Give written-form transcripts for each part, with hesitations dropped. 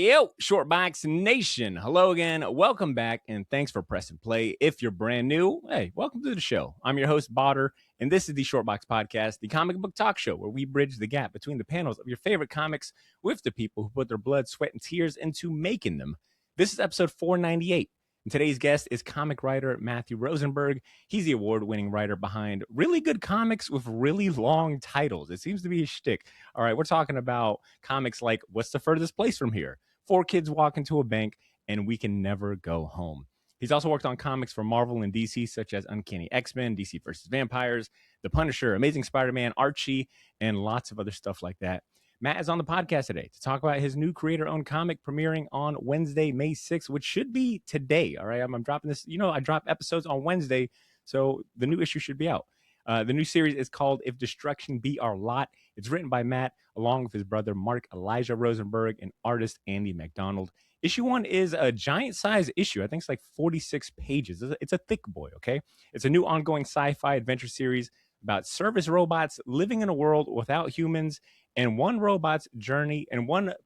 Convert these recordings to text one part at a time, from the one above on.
Yo, Shortbox Nation. Hello again. Welcome back, and thanks for pressing play. If you're brand new, hey, welcome to the show. I'm your host, Botter, and this is the Shortbox Podcast, the comic book talk show where we bridge the gap between the panels of your favorite comics with the people who put their blood, sweat, and tears into making them. This is episode 498. And today's guest is comic writer Matthew Rosenberg. He's the award-winning writer behind really good comics with really long titles. It seems to be his shtick. All right, we're talking about comics like What's the Furthest Place from Here? 4 Kids Walk into a Bank, and We Can Never Go Home. He's also worked on comics for Marvel and DC, such as Uncanny X-Men, DC vs. Vampires, The Punisher, Amazing Spider-Man, Archie, and lots of other stuff like that. Matt is on the podcast today to talk about his new creator-owned comic premiering on Wednesday, May 6th, which should be today. All right, I'm dropping this. You know, I drop episodes on Wednesday, so the new issue should be out. The new series is called If Destruction Be Our Lot. It's written by Matt, along with his brother, Mark Elijah Rosenberg, and artist Andy McDonald. Issue 1 is a giant-size issue. I think it's like 46 pages. It's a thick boy, okay? It's a new ongoing sci-fi adventure series about service robots living in a world without humans, and one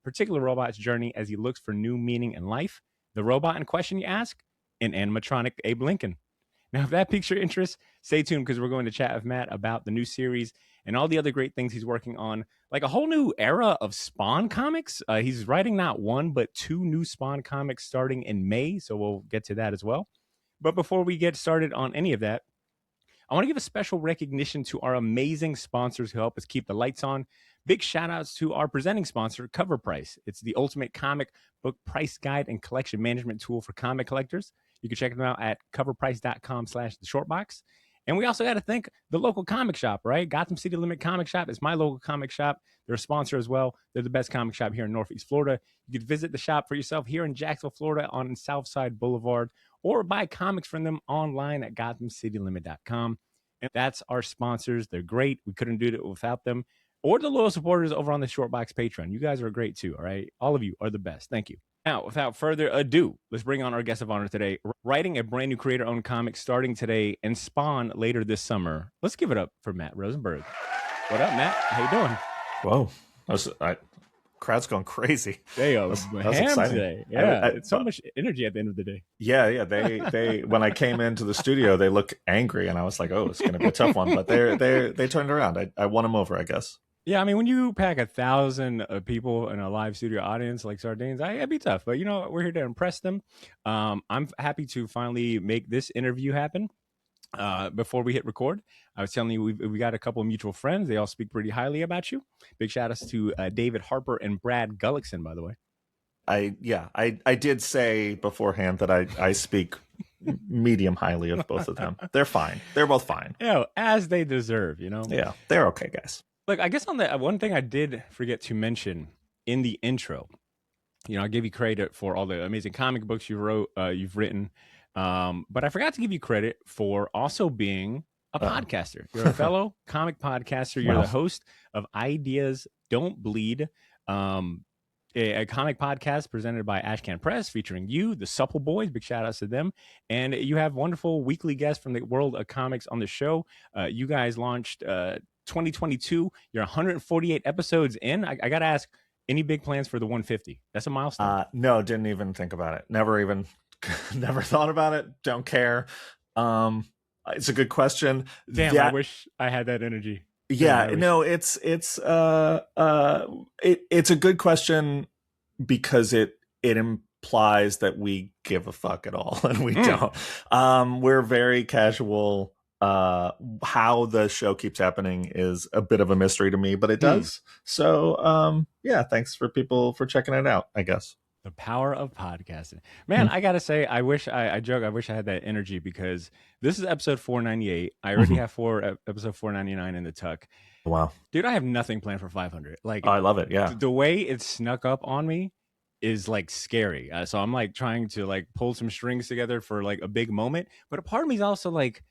particular robot's journey as he looks for new meaning in life. The robot in question, you ask? An animatronic Abe Lincoln. Now, if that piques your interest, stay tuned because we're going to chat with Matt about the new series and all the other great things he's working on, like a whole new era of Spawn comics. He's writing not 1, but 2 new Spawn comics starting in May, so we'll get to that as well. But before we get started on any of that, I want to give a special recognition to our amazing sponsors who help us keep the lights on. Big shout outs to our presenting sponsor, CovrPrice. It's the ultimate comic book price guide and collection management tool for comic collectors. You can check them out at coverprice.com/theshortbox. And we also got to thank the local comic shop, right? Gotham City Limit Comic Shop is my local comic shop. They're a sponsor as well. They're the best comic shop here in Northeast Florida. You can visit the shop for yourself here in Jacksonville, Florida on Southside Boulevard, or buy comics from them online at gothamcitylimit.com. And that's our sponsors. They're great. We couldn't do it without them. Or the loyal supporters over on the Shortbox Patreon. You guys are great too, all right? All of you are the best. Thank you. Now, without further ado, let's bring on our guest of honor today, writing a brand new creator-owned comic starting today and Spawn later this summer. Let's give it up for Matt Rosenberg. What up, Matt? How you doing? Whoa. Crowd's going crazy. They are ham today. Yeah, it's so much energy at the end of the day. Yeah. They when I came into the studio, they looked angry, and I was like, "Oh, it's going to be a tough one." But they turned around. I won them over, I guess. Yeah, I mean, when you pack 1,000 people in a live studio audience like sardines, it'd be tough. But, you know, we're here to impress them. I'm happy to finally make this interview happen. Before we hit record, I was telling you we got a couple of mutual friends. They all speak pretty highly about you. Big shout outs to David Harper and Brad Gullickson, by the way. I did say beforehand that I speak medium highly of both of them. They're fine. They're both fine. Yeah, as they deserve, you know? Yeah, they're okay, guys. Look, I guess on the one thing I did forget to mention in the intro, you know, I gave you credit for all the amazing comic books you've written. But I forgot to give you credit for also being a podcaster. You're a fellow comic podcaster. You're the host of Ideas Don't Bleed, a comic podcast presented by Ashcan Press featuring you, the Supple Boys. Big shout outs to them. And you have wonderful weekly guests from the world of comics on the show. You guys launched 2022. You're 148 episodes in. I got to ask, any big plans for the 150? That's a milestone. No, didn't even think about it. Never thought about it. Don't care. It's a good question. Damn, I wish I had that energy. Yeah, no, it's a good question because it implies that we give a fuck at all, and we don't. We're very casual. How the show keeps happening is a bit of a mystery to me, but it does. So yeah, thanks for people for checking it out, I guess. The power of podcasting. Man, I got to say, I wish I had that energy because this is episode 498. I already have episode 499 in the tuck. Wow. Dude, I have nothing planned for 500. Like, I love it. Yeah. The way it snuck up on me is like scary. So I'm like trying to like pull some strings together for like a big moment. But a part of me is also like,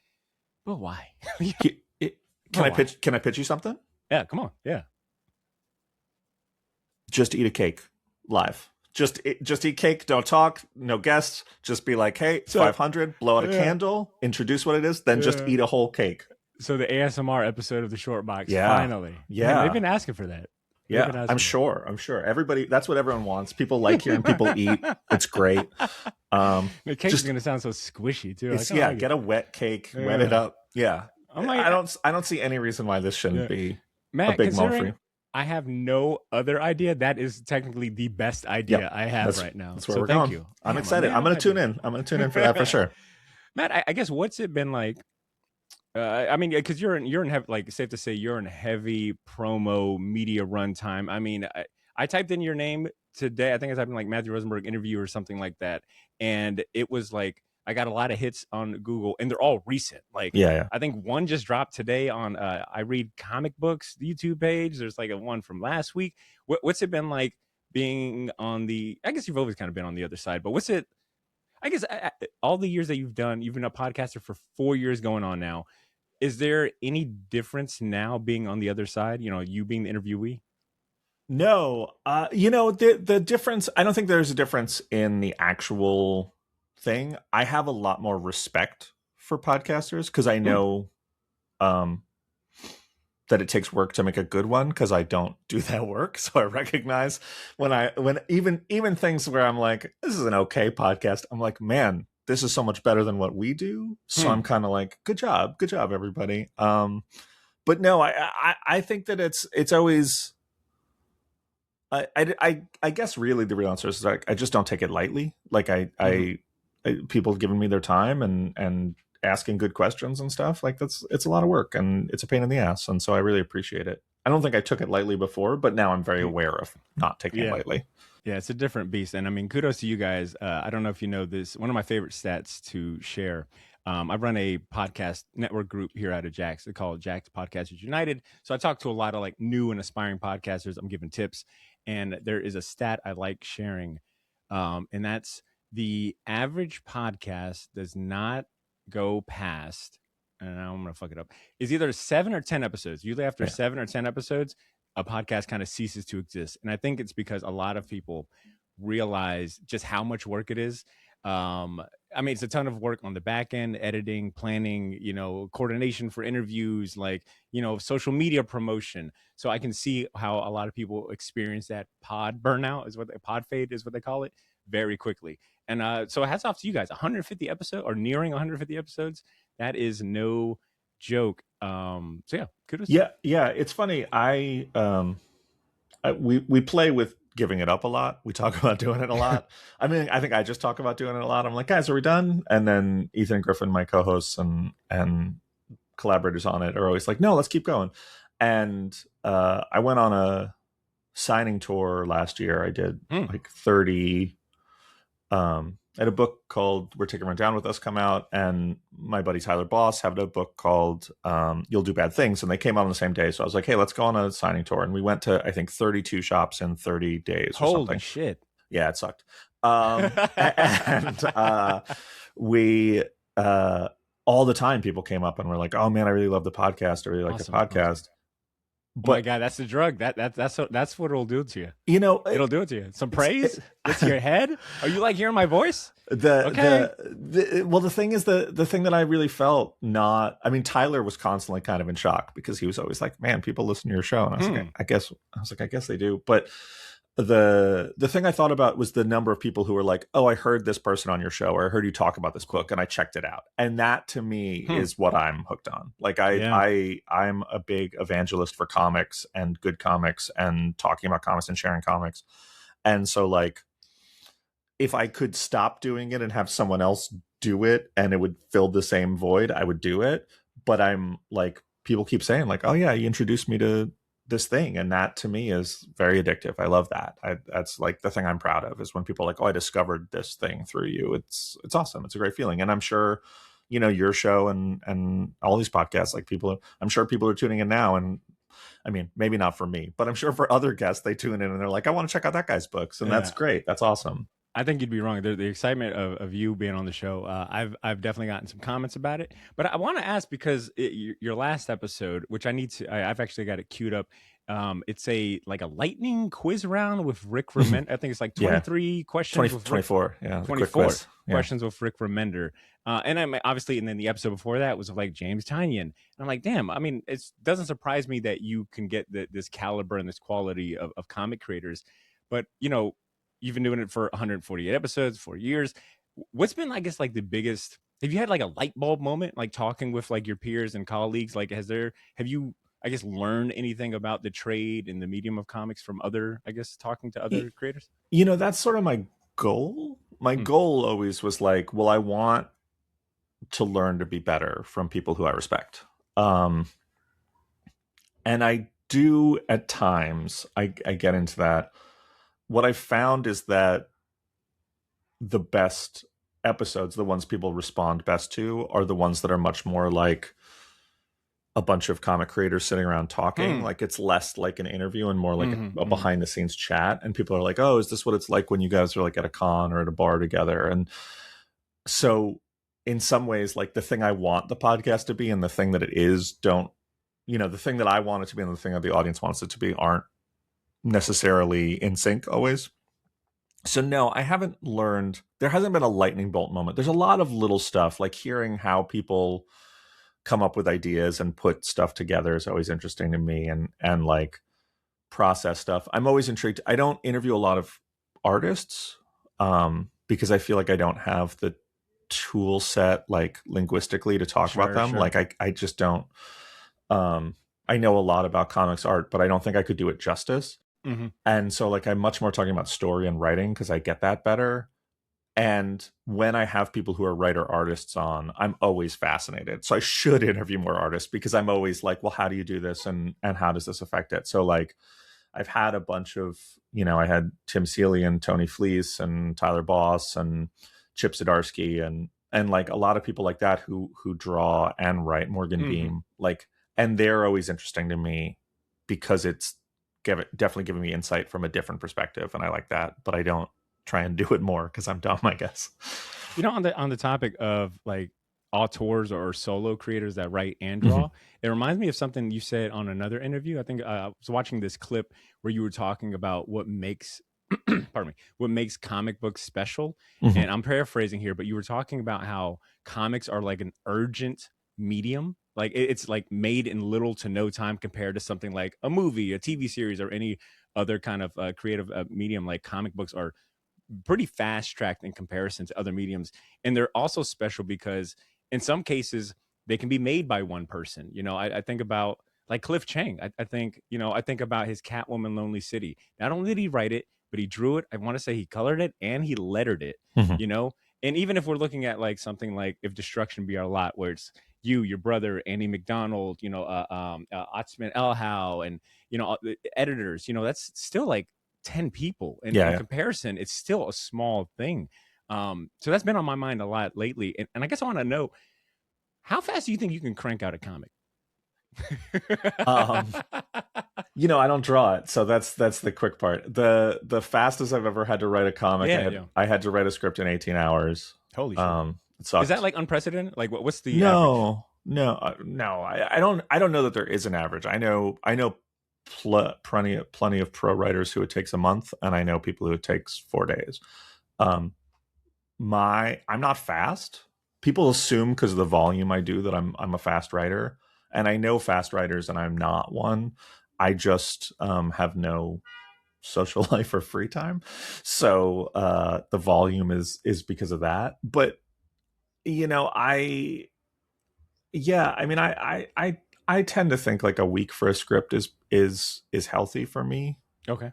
but why? Can I pitch you something? Yeah, come on. Yeah. Just eat a cake live. Just eat cake, don't talk, no guests. Just be like, hey, 500, blow out a candle, introduce what it is, then just eat a whole cake. So the ASMR episode of the Short Box, finally. Yeah. Man, they've been asking for that. Yeah, I'm sure. Everybody, that's what everyone wants. People like hearing people eat. It's great. The cake's gonna sound so squishy too. It's, like, get a wet cake, wet it up. Yeah. I don't see any reason why this shouldn't be Matt, a big moment for you. I have no other idea. That is technically the best idea I have right now. That's where we're going. You. I'm excited. I'm going to tune in. I'm going to tune in for that for sure. Matt, I guess what's it been like? I mean, because you're in heavy, like, safe to say you're in heavy promo media runtime. I mean, I typed in your name today. I think I typed in like Matthew Rosenberg interview or something like that, and it was like I got a lot of hits on Google, and they're all recent. Like, I think one just dropped today on I Read Comic Books, the YouTube page. There's like a one from last week. What's it been like being on the? I guess you've always kind of been on the other side, but what's it? I guess all the years that you've been a podcaster for 4 years going on now. Is there any difference now being on the other side? You being the interviewee. No, the difference. I don't think there's a difference in the actual thing. I have a lot more respect for podcasters because I know that it takes work to make a good one because I don't do that work. So I recognize when even things where I'm like, this is an okay podcast, I'm like, man, this is so much better than what we do. So I'm kind of like, good job, everybody. But no, I think that it's always. I guess really the real answer is like I just don't take it lightly. Like I people giving me their time and asking good questions and stuff, like it's a lot of work and it's a pain in the ass, and so I really appreciate it. I don't think I took it lightly before, but now I'm very aware of not taking it lightly. Yeah, it's a different beast, and I mean, kudos to you guys. I don't know if you know this. One of my favorite stats to share. I run a podcast network group here out of Jax. They call it Jax Podcasters United. So I talk to a lot of like new and aspiring podcasters. I'm giving tips. And there is a stat I like sharing. And that's the average podcast does not go past, and I'm going to fuck it up, is either 7 or 10 episodes. Usually after 7 or 10 episodes, a podcast kind of ceases to exist. And I think it's because a lot of people realize just how much work it is. I mean, it's a ton of work on the back end, editing, planning, coordination for interviews, like, social media promotion. So I can see how a lot of people experience that pod burnout pod fade is what they call it, very quickly. And so hats off to you guys. 150 episodes or nearing 150 episodes. That is no joke. So yeah, kudos. Yeah. It's funny. We play with giving it up a lot. We talk about doing it a lot. I mean, I think I just talk about doing it a lot. I'm like, guys, are we done? And then Ethan Griffin, my co-hosts and collaborators on it, are always like, no, let's keep going. And I went on a signing tour last year. I did like 30. I had a book called We're Taking Her Down With Us come out, and my buddy Tyler Boss had a book called You'll Do Bad Things, and they came out on the same day. So I was like, hey, let's go on a signing tour. And we went to, I think, 32 shops in 30 days or something. Holy shit. Yeah, it sucked. And we all the time people came up and were like, oh man, I really love the podcast. I really like the podcast. Awesome. But my God, that's the drug. That's what it'll do to you. It'll do it to you. Some praise. It's your head. Are you like hearing my voice? The thing is the thing that I really felt Tyler was constantly kind of in shock because he was always like, man, people listen to your show. And I was like, I guess they do. But the thing I thought about was the number of people who were like, oh, I heard this person on your show, or I heard you talk about this book and I checked it out. And that to me is what I'm hooked on. Like I'm a big evangelist for comics and good comics and talking about comics and sharing comics. And so like, if I could stop doing it and have someone else do it and it would fill the same void, I would do it. But I'm like, people keep saying like, oh yeah, you introduced me to this thing, and that to me is very addictive. I love that. That's like the thing I'm proud of, is when people are like, oh, I discovered this thing through you. It's awesome. It's a great feeling. And I'm sure your show and all these podcasts, like I'm sure people are tuning in now, and I mean, maybe not for me, but I'm sure for other guests, they tune in and they're like, I want to check out that guy's books. And that's great. That's awesome. I think you'd be wrong. The excitement of you being on the show, I've definitely gotten some comments about it. But I want to ask, because your last episode, which I've actually got it queued up. It's a lightning quiz round with Rick Remender. I think it's like Yeah. 23 questions 20, with Rick. 24. Yeah. The quick 24 quiz. Yeah. questions with Rick Remender. And I'm obviously, and then the episode before that was of like James Tynion. And I'm like, damn, I mean, it doesn't surprise me that you can get this caliber and this quality of comic creators. But, you've been doing it for 148 episodes, 4 years. What's been, I guess, like the biggest, have you had like a light bulb moment, like talking with like your peers and colleagues? Like, have you, I guess, learned anything about the trade and the medium of comics from other, I guess, talking to other creators? That's sort of my goal. My goal always was like, well, I want to learn to be better from people who I respect. And I do at times, I get into that. What I found is that the best episodes, the ones people respond best to, are the ones that are much more like a bunch of comic creators sitting around talking. Like it's less like an interview and more like a behind the scenes chat. And people are like, oh, is this what it's like when you guys are like at a con or at a bar together? And so in some ways, like the thing I want the podcast to be and the thing that it is the thing that I want it to be and the thing that the audience wants it to be aren't necessarily in sync always. So no, I haven't learned, there hasn't been a lightning bolt moment. There's a lot of little stuff, like hearing how people come up with ideas and put stuff together is always interesting to me, and like process stuff. I'm always intrigued. I don't interview a lot of artists because I feel like I don't have the tool set like linguistically to talk about them. Sure. Like I just don't I know a lot about comics art, but I don't think I could do it justice. And so like I'm much more talking about story and writing because I get that better. And when I have people who are writer artists on, I'm always fascinated. So I should interview more artists because I'm always like, well, how do you do this? And how does this affect it? So like I've had a bunch of, I had Tim Seeley and Tony Fleece and Tyler Boss and Chip Zdarsky and like a lot of people like that who draw and write, Morgan Beam, like, and they're always interesting to me because it's definitely giving me insight from a different perspective. And I like that, but I don't try and do it more because I'm dumb, I guess. On the topic of like auteurs or solo creators that write and draw, it reminds me of something you said on another interview. I think I was watching this clip where you were talking about what makes what makes comic books special. And I'm paraphrasing here, but you were talking about how comics are like an urgent medium. Like it's like made in little to no time compared to something like a movie, a TV series, or any other kind of creative medium. Like comic books are pretty fast tracked in comparison to other mediums. And they're also special because in some cases they can be made by one person. I think about like Cliff Chiang. I think about his Catwoman Lonely City. Not only did he write it, but he drew it. I want to say he colored it and he lettered it, And even if we're looking at like something like If Destruction Be Our Lot, where it's you, your brother, Andy McDonald, Otsman Elhow, and, the editors, that's still like 10 people. And in comparison, it's still a small thing. So that's been on my mind a lot lately. And I guess I want to know, how fast do you think you can crank out a comic? I don't draw it, so that's the quick part. The fastest I've ever had to write a comic, I had to write a script in 18 hours. Holy shit. Is that like unprecedented? Like what's the average? No. I don't know that there is an average. I know plenty of pro writers who it takes a month, and I know people who it takes 4 days. I'm not fast. People assume because of the volume I do that I'm a fast writer, and I know fast writers, and I'm not one. I just have no social life or free time, so the volume is because of that. But I tend to think like a week for a script is healthy for me. Okay.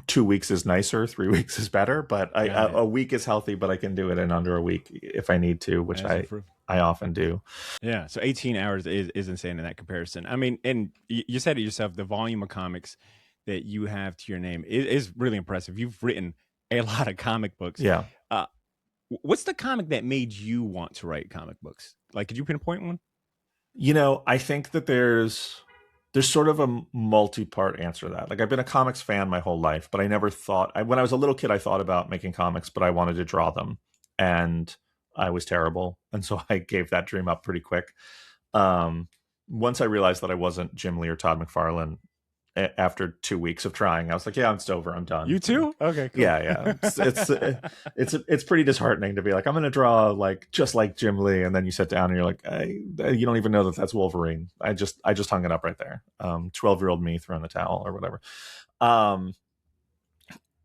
2 weeks is nicer, 3 weeks is better, but a week is healthy, but I can do it in under a week if I need to, which I often do. Yeah. So 18 hours is insane in that comparison. I mean, and you said it yourself, the volume of comics that you have to your name is really impressive. You've written a lot of comic books. Yeah. What's the comic that made you want to write comic books? Like, could you pinpoint one? I think that there's sort of a multi-part answer to that. Like, I've been a comics fan my whole life, but I never thought, when I was a little kid, I thought about making comics, but I wanted to draw them, and I was terrible. And so I gave that dream up pretty quick. once I realized that I wasn't Jim Lee or Todd McFarlane, after 2 weeks of trying, I was like, yeah, it's over. I'm done. You too? Okay, cool. Yeah. It's pretty disheartening to be like, I'm going to draw like just like Jim Lee, and then you sit down and you're like, you don't even know that that's Wolverine. I just hung it up right there. 12-year-old me throwing the towel or whatever.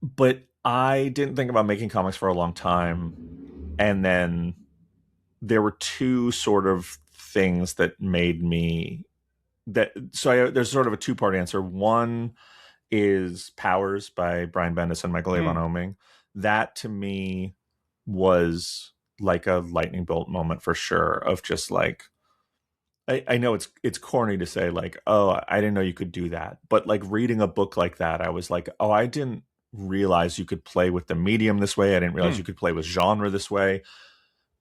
But I didn't think about making comics for a long time, and then there were two sort of things that made me there's sort of a two-part answer. One is Powers by Brian Bendis and Michael Avon Oeming. That to me was like a lightning bolt moment for sure, of just like, I know it's corny to say like, oh, I didn't know you could do that, but like reading a book like that, I was like, oh, I didn't realize you could play with the medium this way. I didn't realize you could play with genre this way.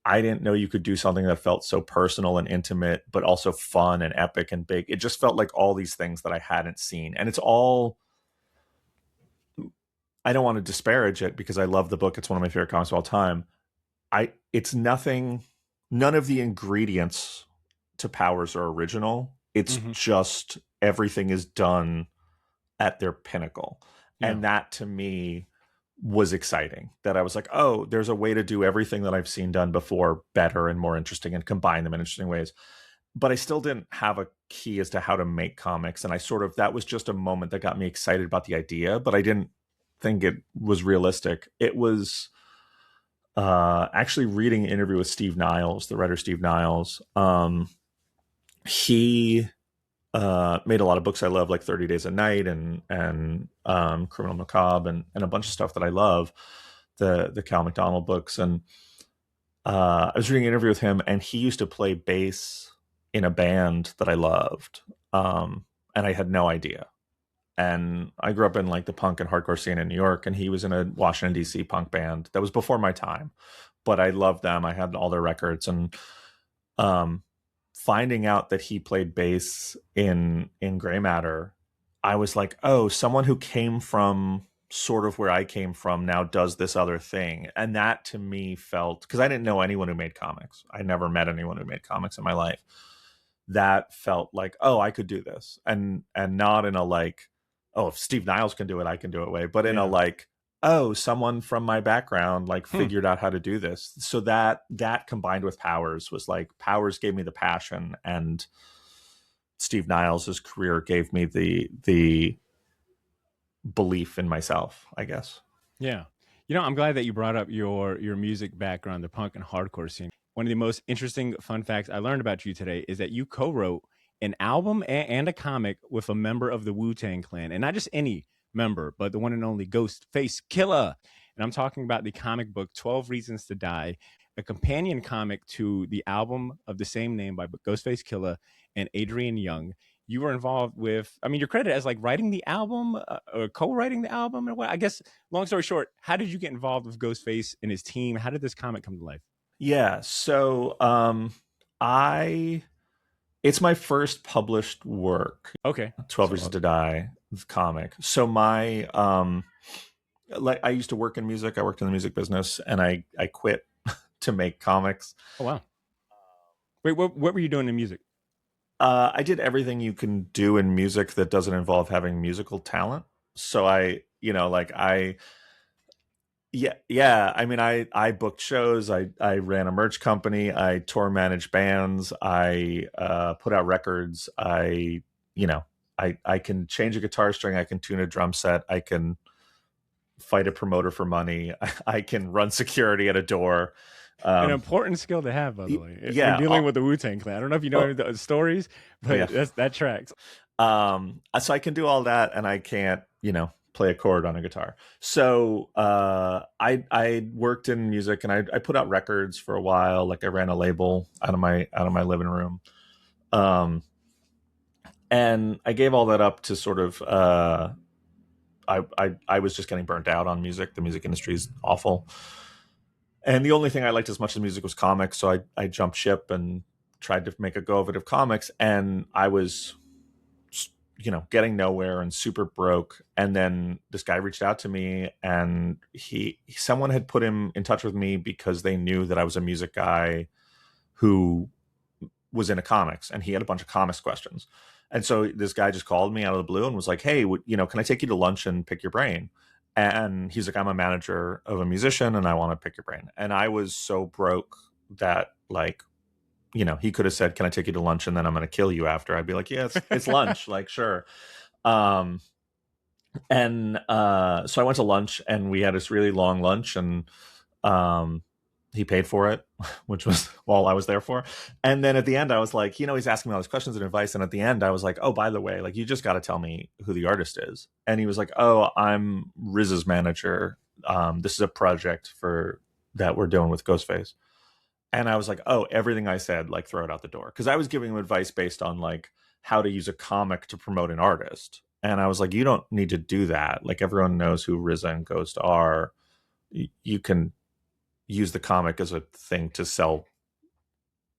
I didn't know you could do something that felt so personal and intimate, but also fun and epic and big. It just felt like all these things that I hadn't seen. And it's all, I don't want to disparage it because I love the book. It's one of my favorite comics of all time. It's nothing, none of the ingredients to Powers are original. It's just everything is done at their pinnacle. Yeah. And that to me was exciting, that I was like, oh, there's a way to do everything that I've seen done before better and more interesting and combine them in interesting ways. But I still didn't have a key as to how to make comics. And that was just a moment that got me excited about the idea, but I didn't think it was realistic. It was actually reading an interview with Steve Niles, the writer Steve Niles. He made a lot of books I love, like 30 Days a Night and Criminal Macabre and a bunch of stuff that I love, the Cal McDonald books. And I was reading an interview with him, and he used to play bass in a band that I loved, and I had no idea. And I grew up in like the punk and hardcore scene in New York, and he was in a Washington, D.C. punk band that was before my time, but I loved them. I had all their records, and finding out that he played bass in Gray Matter, I was like, oh, someone who came from sort of where I came from now does this other thing. And that to me felt, because I didn't know anyone who made comics. I never met anyone who made comics in my life. That felt like, oh, I could do this. And not in a like, oh, if Steve Niles can do it, I can do it way, but in a like, oh, someone from my background like figured out how to do this. So that combined with Powers was like, Powers gave me the passion, and Steve Niles' career gave me the belief in myself, I guess. Yeah. I'm glad that you brought up your music background, the punk and hardcore scene. One of the most interesting fun facts I learned about you today is that you co-wrote an album and a comic with a member of the Wu-Tang Clan, and not just any member, but the one and only Ghostface Killah. And I'm talking about the comic book 12 Reasons to Die, a companion comic to the album of the same name by Ghostface Killah and Adrian Young. You were involved with, you're credited as like writing the album or co-writing the album. And what, I guess, long story short, how did you get involved with Ghostface and his team? How did this comic come to life? Yeah. So it's my first published work. Okay. 12 Reasons to Die comic. So my like I used to work in music. I worked in the music business, and I quit to make comics. Oh wow. Wait, what were you doing in music? I did everything you can do in music that doesn't involve having musical talent. So I booked shows. I ran a merch company. I tour managed bands. I put out records. I can change a guitar string. I can tune a drum set. I can fight a promoter for money. I can run security at a door. An important skill to have, by the way. Yeah, when dealing with the Wu-Tang Clan. I don't know if you know any of the stories, but that tracks. So I can do all that, and I can't, play a chord on a guitar. So I worked in music, and I put out records for a while. Like I ran a label out of my living room. And I gave all that up to sort of I was just getting burnt out on music. The music industry is awful. And the only thing I liked as much as music was comics. So I jumped ship and tried to make a go of it of comics. And I was, getting nowhere and super broke. And then this guy reached out to me, and someone had put him in touch with me because they knew that I was a music guy who was into comics, and he had a bunch of comics questions. And so this guy just called me out of the blue and was like, "Hey, can I take you to lunch and pick your brain?" And he's like, "I'm a manager of a musician, and I want to pick your brain." And I was so broke that, like, he could have said, "Can I take you to lunch and then I'm going to kill you after?" I'd be like, "Yeah, it's lunch, like, sure." Um, and so I went to lunch, and we had this really long lunch, and he paid for it, which was all I was there for. And then at the end, I was like, he's asking me all these questions and advice. And at the end, I was like, "Oh, by the way, like, you just got to tell me who the artist is." And he was like, "Oh, I'm Riz's manager. This is a project that we're doing with Ghostface." And I was like, "Oh, everything I said, like, throw it out the door." Because I was giving him advice based on, like, how to use a comic to promote an artist. And I was like, "You don't need to do that. Like, everyone knows who RZA and Ghost are. You can use the comic as a thing to sell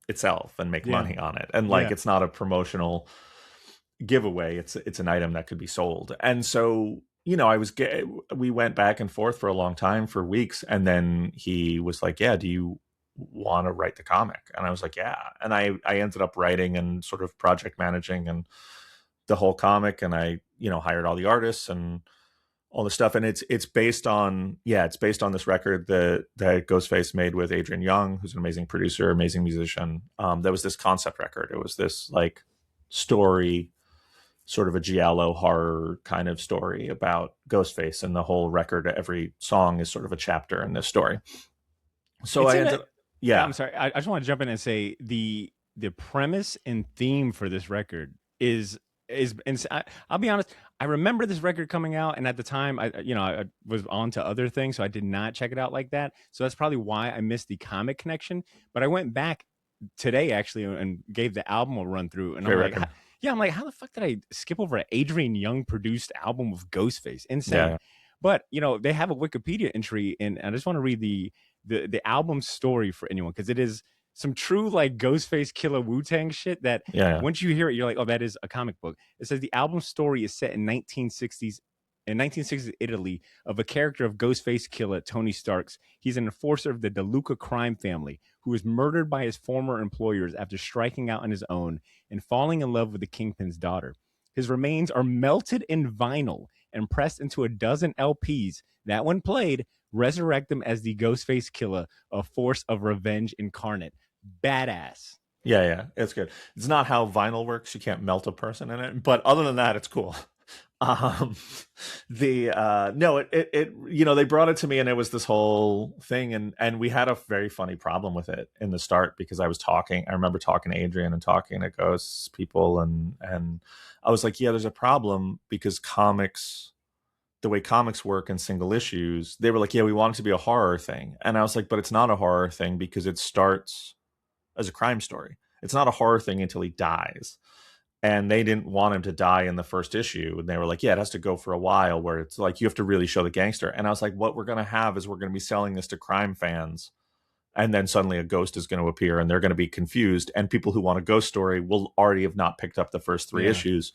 itself and make money on it. And, like, it's not a promotional giveaway. It's an item that could be sold." And so, we went back and forth for a long time, for weeks. And then he was like, "Yeah, do you want to write the comic?" And I was like, "Yeah." And I ended up writing and sort of project managing and the whole comic. And I, hired all the artists and all the stuff. And it's based on this record that Ghostface made with Adrian Young, who's an amazing producer, amazing musician. That was this concept record. It was this, like, story, sort of a giallo horror kind of story about Ghostface, and the whole record, every song is sort of a chapter in this story. So I'm sorry. I just want to jump in and say the premise and theme for this record is I'll be honest. I remember this record coming out, and at the time, I was on to other things, so I did not check it out like that. So that's probably why I missed the comic connection. But I went back today, actually, and gave the album a run through, and Great I'm record. like, I'm like, how the fuck did I skip over an Adrian Young produced album with Ghostface? Insane. Yeah. But they have a Wikipedia entry, and I just want to read the album story for anyone, because it is some true, like, Ghostface Killah Wu-Tang shit that once you hear it, you're like, "Oh, that is a comic book." It says the album story is set in 1960s Italy, of a character of Ghostface Killah, Tony Starks. He's an enforcer of the DeLuca crime family who was murdered by his former employers after striking out on his own and falling in love with the Kingpin's daughter. His remains are melted in vinyl and pressed into a dozen LPs that, when played, resurrect them as the Ghostface Killah, a force of revenge incarnate. Badass. Yeah, it's good. It's not how vinyl works. You can't melt a person in it, but other than that, it's cool. They brought it to me, and it was this whole thing, and we had a very funny problem with it in the start, because I remember talking to Adrian and talking to Ghosts people, and I was like, "Yeah, there's a problem, because the way comics work in single issues," they were like, "Yeah, we want it to be a horror thing." And I was like, "But it's not a horror thing, because it starts as a crime story. It's not a horror thing until he dies." And they didn't want him to die in the first issue. And they were like, "Yeah, it has to go for a while, where it's like, you have to really show the gangster." And I was like, what we're going to have is, we're going to be selling this to crime fans. And then suddenly a ghost is going to appear, and they're going to be confused. And people who want a ghost story will already have not picked up the first three issues,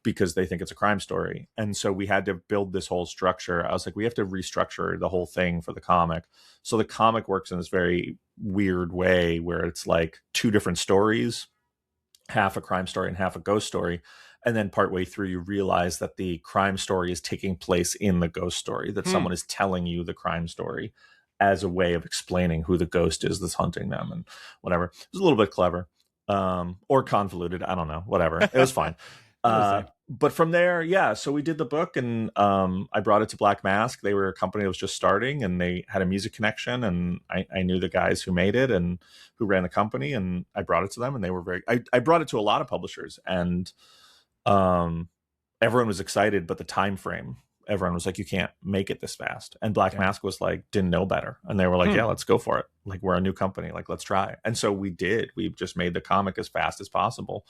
because they think it's a crime story. And so we had to build this whole structure. I was like, we have to restructure the whole thing for the comic. So the comic works in this very weird way, where it's like two different stories, half a crime story and half a ghost story. And then partway through, you realize that the crime story is taking place in the ghost story, that someone is telling you the crime story as a way of explaining who the ghost is that's hunting them, and whatever. It was a little bit clever, or convoluted. I don't know, whatever. It was fine. But from there, so we did the book, and I brought it to Black Mask. They were a company that was just starting, and they had a music connection, and I knew the guys who made it and who ran the company, and I brought it to them, and they were I brought it to a lot of publishers, and everyone was excited, but the time frame, everyone was like, "You can't make it this fast." And Black Mask was like, didn't know better, and they were like, "Yeah, let's go for it. Like, we're a new company, like, let's try." And so we did. We just made the comic as fast as possible.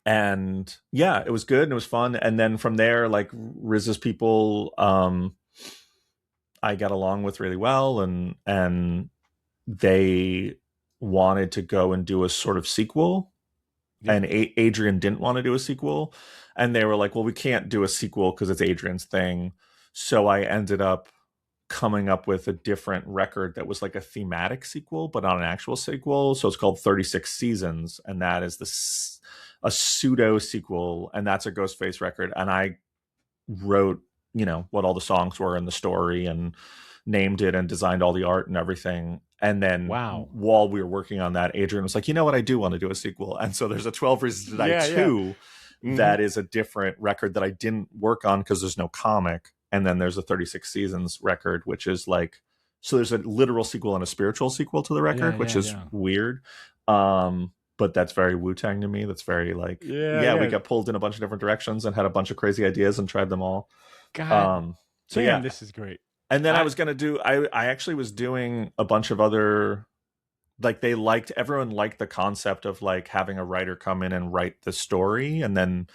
And yeah, it was good, and it was fun. And then from there, like, RZA's people, I got along with really well, and they wanted to go and do a sort of sequel. And Adrian didn't want to do a sequel, and they were like, "Well, we can't do a sequel because it's Adrian's thing." So I ended up coming up with a different record that was like a thematic sequel, but not an actual sequel. So it's called 36 Seasons, and that is a pseudo sequel, and that's a Ghostface record. And I wrote, what all the songs were and the story, and named it and designed all the art and everything. And then while we were working on that, Adrian was like, you know what, I do want to do a sequel. And so there's a 12 Reasons to Die 2 that is a different record that I didn't work on because there's no comic. And then there's a 36 Seasons record, which is like, so there's a literal sequel and a spiritual sequel to the record, which is weird. But that's very Wu-Tang to me. That's very like, we got pulled in a bunch of different directions and had a bunch of crazy ideas and tried them all. God, this is great. And then I was going to do, I actually was doing a bunch of other, like everyone liked the concept of like having a writer come in and write the story. And then,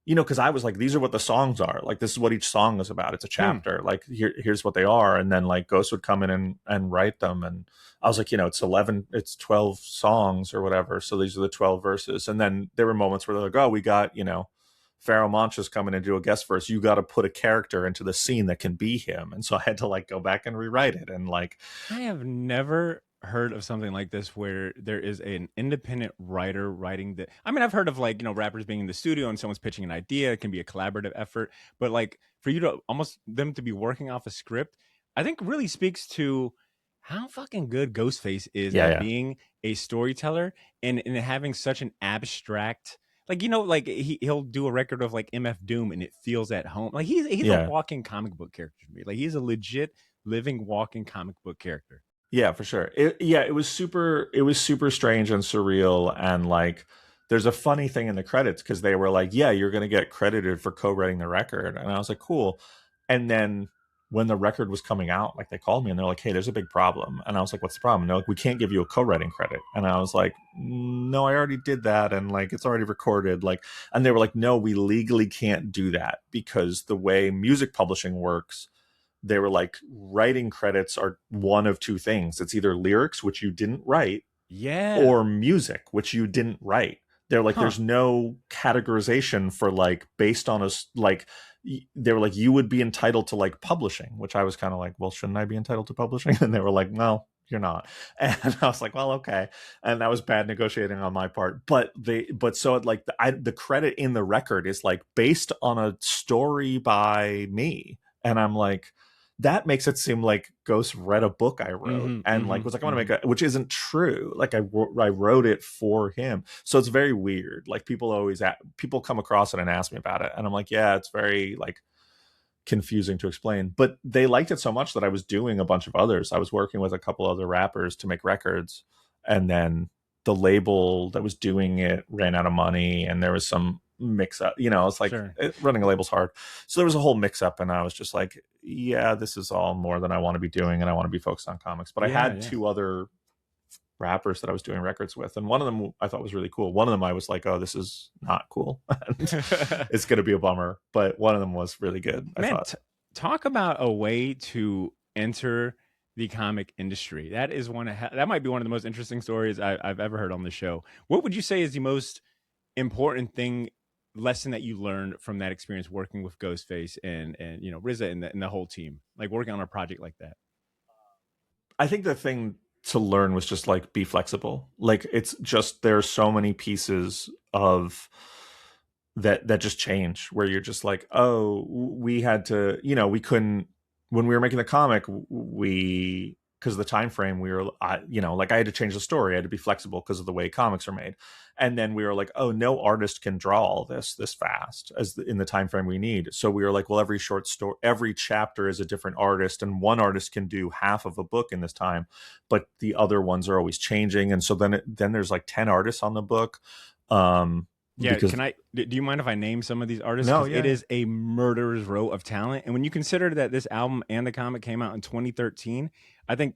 because I was like, these are what the songs are. Like, this is what each song is about. It's a chapter. Like, here's what they are. And then like Ghost would come in and write them. And I was like, it's 12 songs or whatever. So these are the 12 verses. And then there were moments where they're like, oh, we got, Pharaoh Monch's coming and do a guest verse. You got to put a character into the scene that can be him. And so I had to like go back and rewrite it. And like, I have never heard of something like this where there is an independent writer writing the, I mean, I've heard of like, rappers being in the studio and someone's pitching an idea. It can be a collaborative effort, but like for you to almost them to be working off a script, I think really speaks to how fucking good Ghostface is at being a storyteller and having such an abstract, like, like he'll do a record of like MF Doom and it feels at home. Like he's a walking comic book character to me. Like he's a legit living walking comic book character. Yeah, for sure. It was super strange and surreal. And like, there's a funny thing in the credits because they were like, yeah, you're going to get credited for co-writing the record. And I was like, cool. And then when the record was coming out, like they called me and they're like, hey, there's a big problem. And I was like, what's the problem? And they're like, we can't give you a co-writing credit. And I was like, no, I already did that. And like, it's already recorded. Like, and they were like, no, we legally can't do that because the way music publishing works, they were like, writing credits are one of two things. It's either lyrics, which you didn't write, or music, which you didn't write. They're like, there's no categorization for like, based on like, they were like, you would be entitled to like publishing, which I was kind of like, well, shouldn't I be entitled to publishing? And they were like, no, you're not. And I was like, well, okay. And that was bad negotiating on my part. But so like the credit in the record is like based on a story by me. And I'm like, that makes it seem like Ghost read a book I wrote and like was like, I'm gonna make a, which isn't true. Like I wrote it for him. So it's very weird. Like people come across it and ask me about it, and I'm like, yeah, it's very like confusing to explain. But they liked it so much that I was doing a bunch of others. I was working with a couple other rappers to make records, and then the label that was doing it ran out of money, and there was some mix up, it's like running a label's hard. So there was a whole mix up, and I was just like, yeah, this is all more than I want to be doing, and I want to be focused on comics. But I had two other rappers that I was doing records with, and one of them I thought was really cool. One of them I was like, oh, this is not cool. It's going to be a bummer. But one of them was really good. I thought. Talk about a way to enter the comic industry. That is that might be one of the most interesting stories I've ever heard on the show. What would you say is the most important lesson that you learned from that experience working with Ghostface and RZA and the whole team, like working on a project like that? I think the thing to learn was just like be flexible. Like it's just, there are so many pieces of that just change where you're just like, oh, we had to, we couldn't, when we were making the comic, because of the time frame, we were, like I had to change the story. I had to be flexible because of the way comics are made. And then we were like, oh, no artist can draw all this fast in the time frame we need. So we were like, well, every short story, every chapter is a different artist, and one artist can do half of a book in this time, but the other ones are always changing. And so then there's like 10 artists on the book. Yeah, do you mind if I name some of these artists? No, yeah. It is a murderer's row of talent. And when you consider that this album and the comic came out in 2013, I think,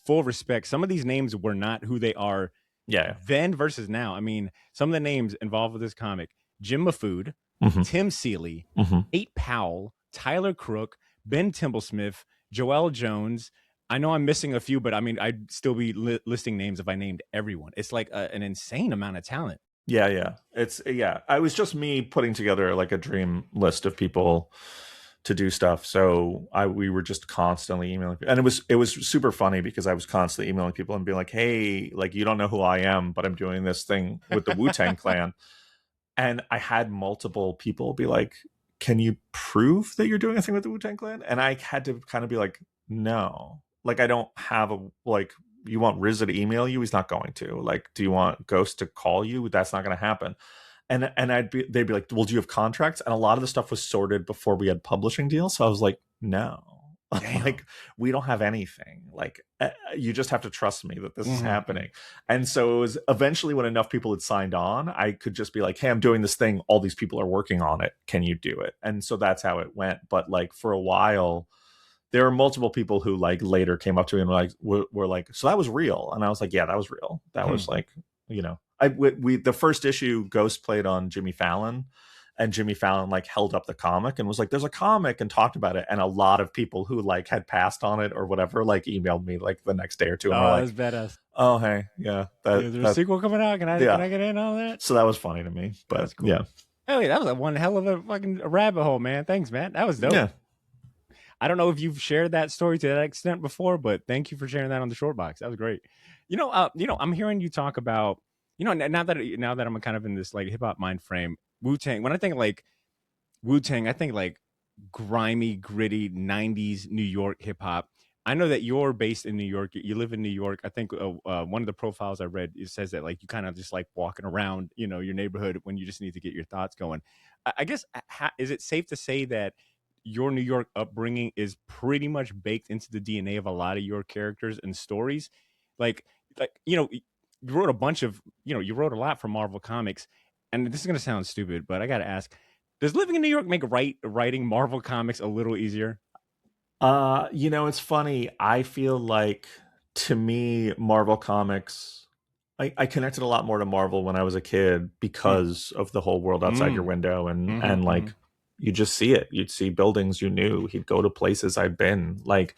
full respect, some of these names were not who they are then versus now. I mean, some of the names involved with this comic: Jim Mafood, Tim Seeley, 8 Powell, Tyler Crook, Ben Timblesmith, Joel Jones. I know I'm missing a few, but I mean, I'd still be listing names if I named everyone. It's like an insane amount of talent. Yeah. It was just me putting together like a dream list of people to do stuff. So we were just constantly emailing people. And it was super funny because I was constantly emailing people and being like, hey, like, you don't know who I am, but I'm doing this thing with the Wu-Tang Clan. And I had multiple people be like, can you prove that you're doing a thing with the Wu-Tang Clan? And I had to kind of be like, no, like, I don't have a, like, you want RZA to email you? He's not going to. Like, do you want Ghost to call you? That's not going to happen. And they'd be like, well, do you have contracts? And a lot of the stuff was sorted before we had publishing deals. So I was like, no, like, we don't have anything. Like, you just have to trust me that this is happening. And so it was eventually, when enough people had signed on, I could just be like, hey, I'm doing this thing. All these people are working on it. Can you do it? And so that's how it went. But like, for a while, there were multiple people who like later came up to me and like were like, so that was real? And I was like, yeah, that was real. That was like, you know, we the first issue, Ghost played on Jimmy Fallon, and Jimmy Fallon like held up the comic and was like, there's a comic, and talked about it. And a lot of people who like had passed on it or whatever, like emailed me like the next day or two. And were like, badass. Oh, hey, yeah. There's a sequel coming out. Can I get in on that? So that was funny to me, but cool. Yeah. Oh, yeah, that was one hell of a fucking rabbit hole, man. Thanks, man. That was dope. Yeah. I don't know if you've shared that story to that extent before, but thank you for sharing that on the short box. That was great. I'm hearing you talk about, now that I'm kind of in this like hip hop mind frame, Wu-Tang. When I think like Wu-Tang, I think like grimy, gritty '90s New York hip hop. I know that you're based in New York. You live in New York. I think one of the profiles I read, it says that like you kind of just like walking around, your neighborhood when you just need to get your thoughts going. I guess, is it safe to say that your New York upbringing is pretty much baked into the DNA of a lot of your characters and stories? Like you wrote a bunch of, you wrote a lot for Marvel Comics, and this is going to sound stupid, but I got to ask, does living in New York make writing Marvel Comics a little easier? It's funny. I feel like, to me, Marvel Comics, I connected a lot more to Marvel when I was a kid because of the whole world outside your window, and like, you just see it. You'd see buildings you knew. He'd go to places I'd been. Like,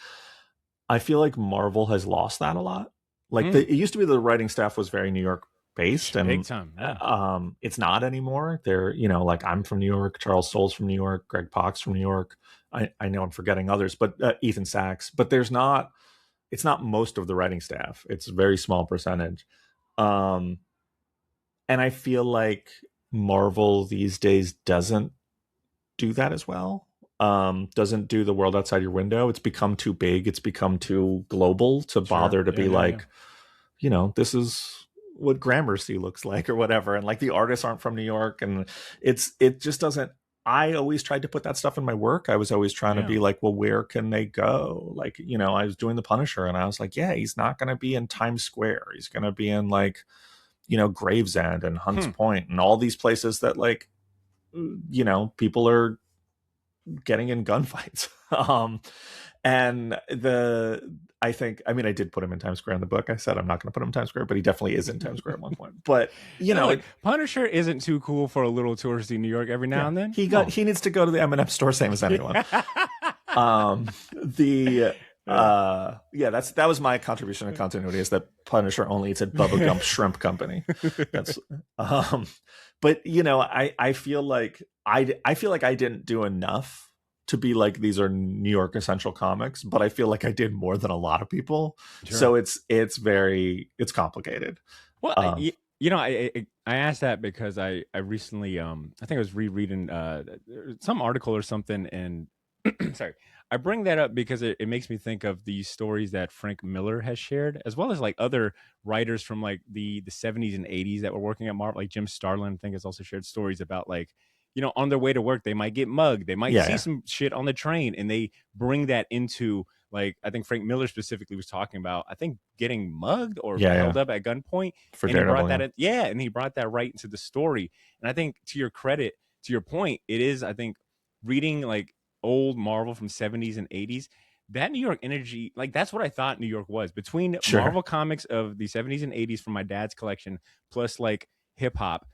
I feel like Marvel has lost that a lot. Like, it used to be the writing staff was very New York based, and big time. Yeah. It's not anymore. They're, like, I'm from New York, Charles Soule's from New York, Greg Pak's from New York. I know I'm forgetting others, but Ethan Sachs. But it's not most of the writing staff. It's a very small percentage. And I feel like Marvel these days doesn't do that as well. Doesn't do the world outside your window. It's become too big. It's become too global to bother to be like, this is what Gramercy looks like or whatever. And like, the artists aren't from New York, and it just doesn't. I always tried to put that stuff in my work. I was always trying to be like, well, where can they go? Like, I was doing the Punisher, and I was like, yeah, he's not going to be in Times Square. He's going to be in like, Gravesend and Hunts Point and all these places that like, people are getting in gunfights. And I did put him in Times Square in the book. I said I'm not going to put him in Times Square, but he definitely is in Times Square at one point. But Punisher isn't too cool for a little touristy New York every now and then. He needs to go to the M&M store, same as anyone. That was my contribution to continuity, is that Punisher only eats at Bubba Gump Shrimp Company. That's but I feel like I didn't do enough to be like, these are New York essential comics, but I feel like I did more than a lot of people. Sure. So it's complicated. Well, I asked that because I recently I think I was rereading some article or something, and sorry, I bring that up because it makes me think of the stories that Frank Miller has shared, as well as like other writers from like the 70s and 80s that were working at Marvel, like Jim Starlin, I think, has also shared stories about like, on their way to work, they might get mugged. They might see some shit on the train, and they bring that into, like, I think Frank Miller specifically was talking about, I think, getting mugged or held up at gunpoint. For and Daredevil, he brought that right into the story. And I think, to your credit, to your point, it is, I think, reading like old Marvel from 70s and 80s, that New York energy, like, that's what I thought New York was. Between Marvel comics of the 70s and 80s from my dad's collection, plus like hip hop,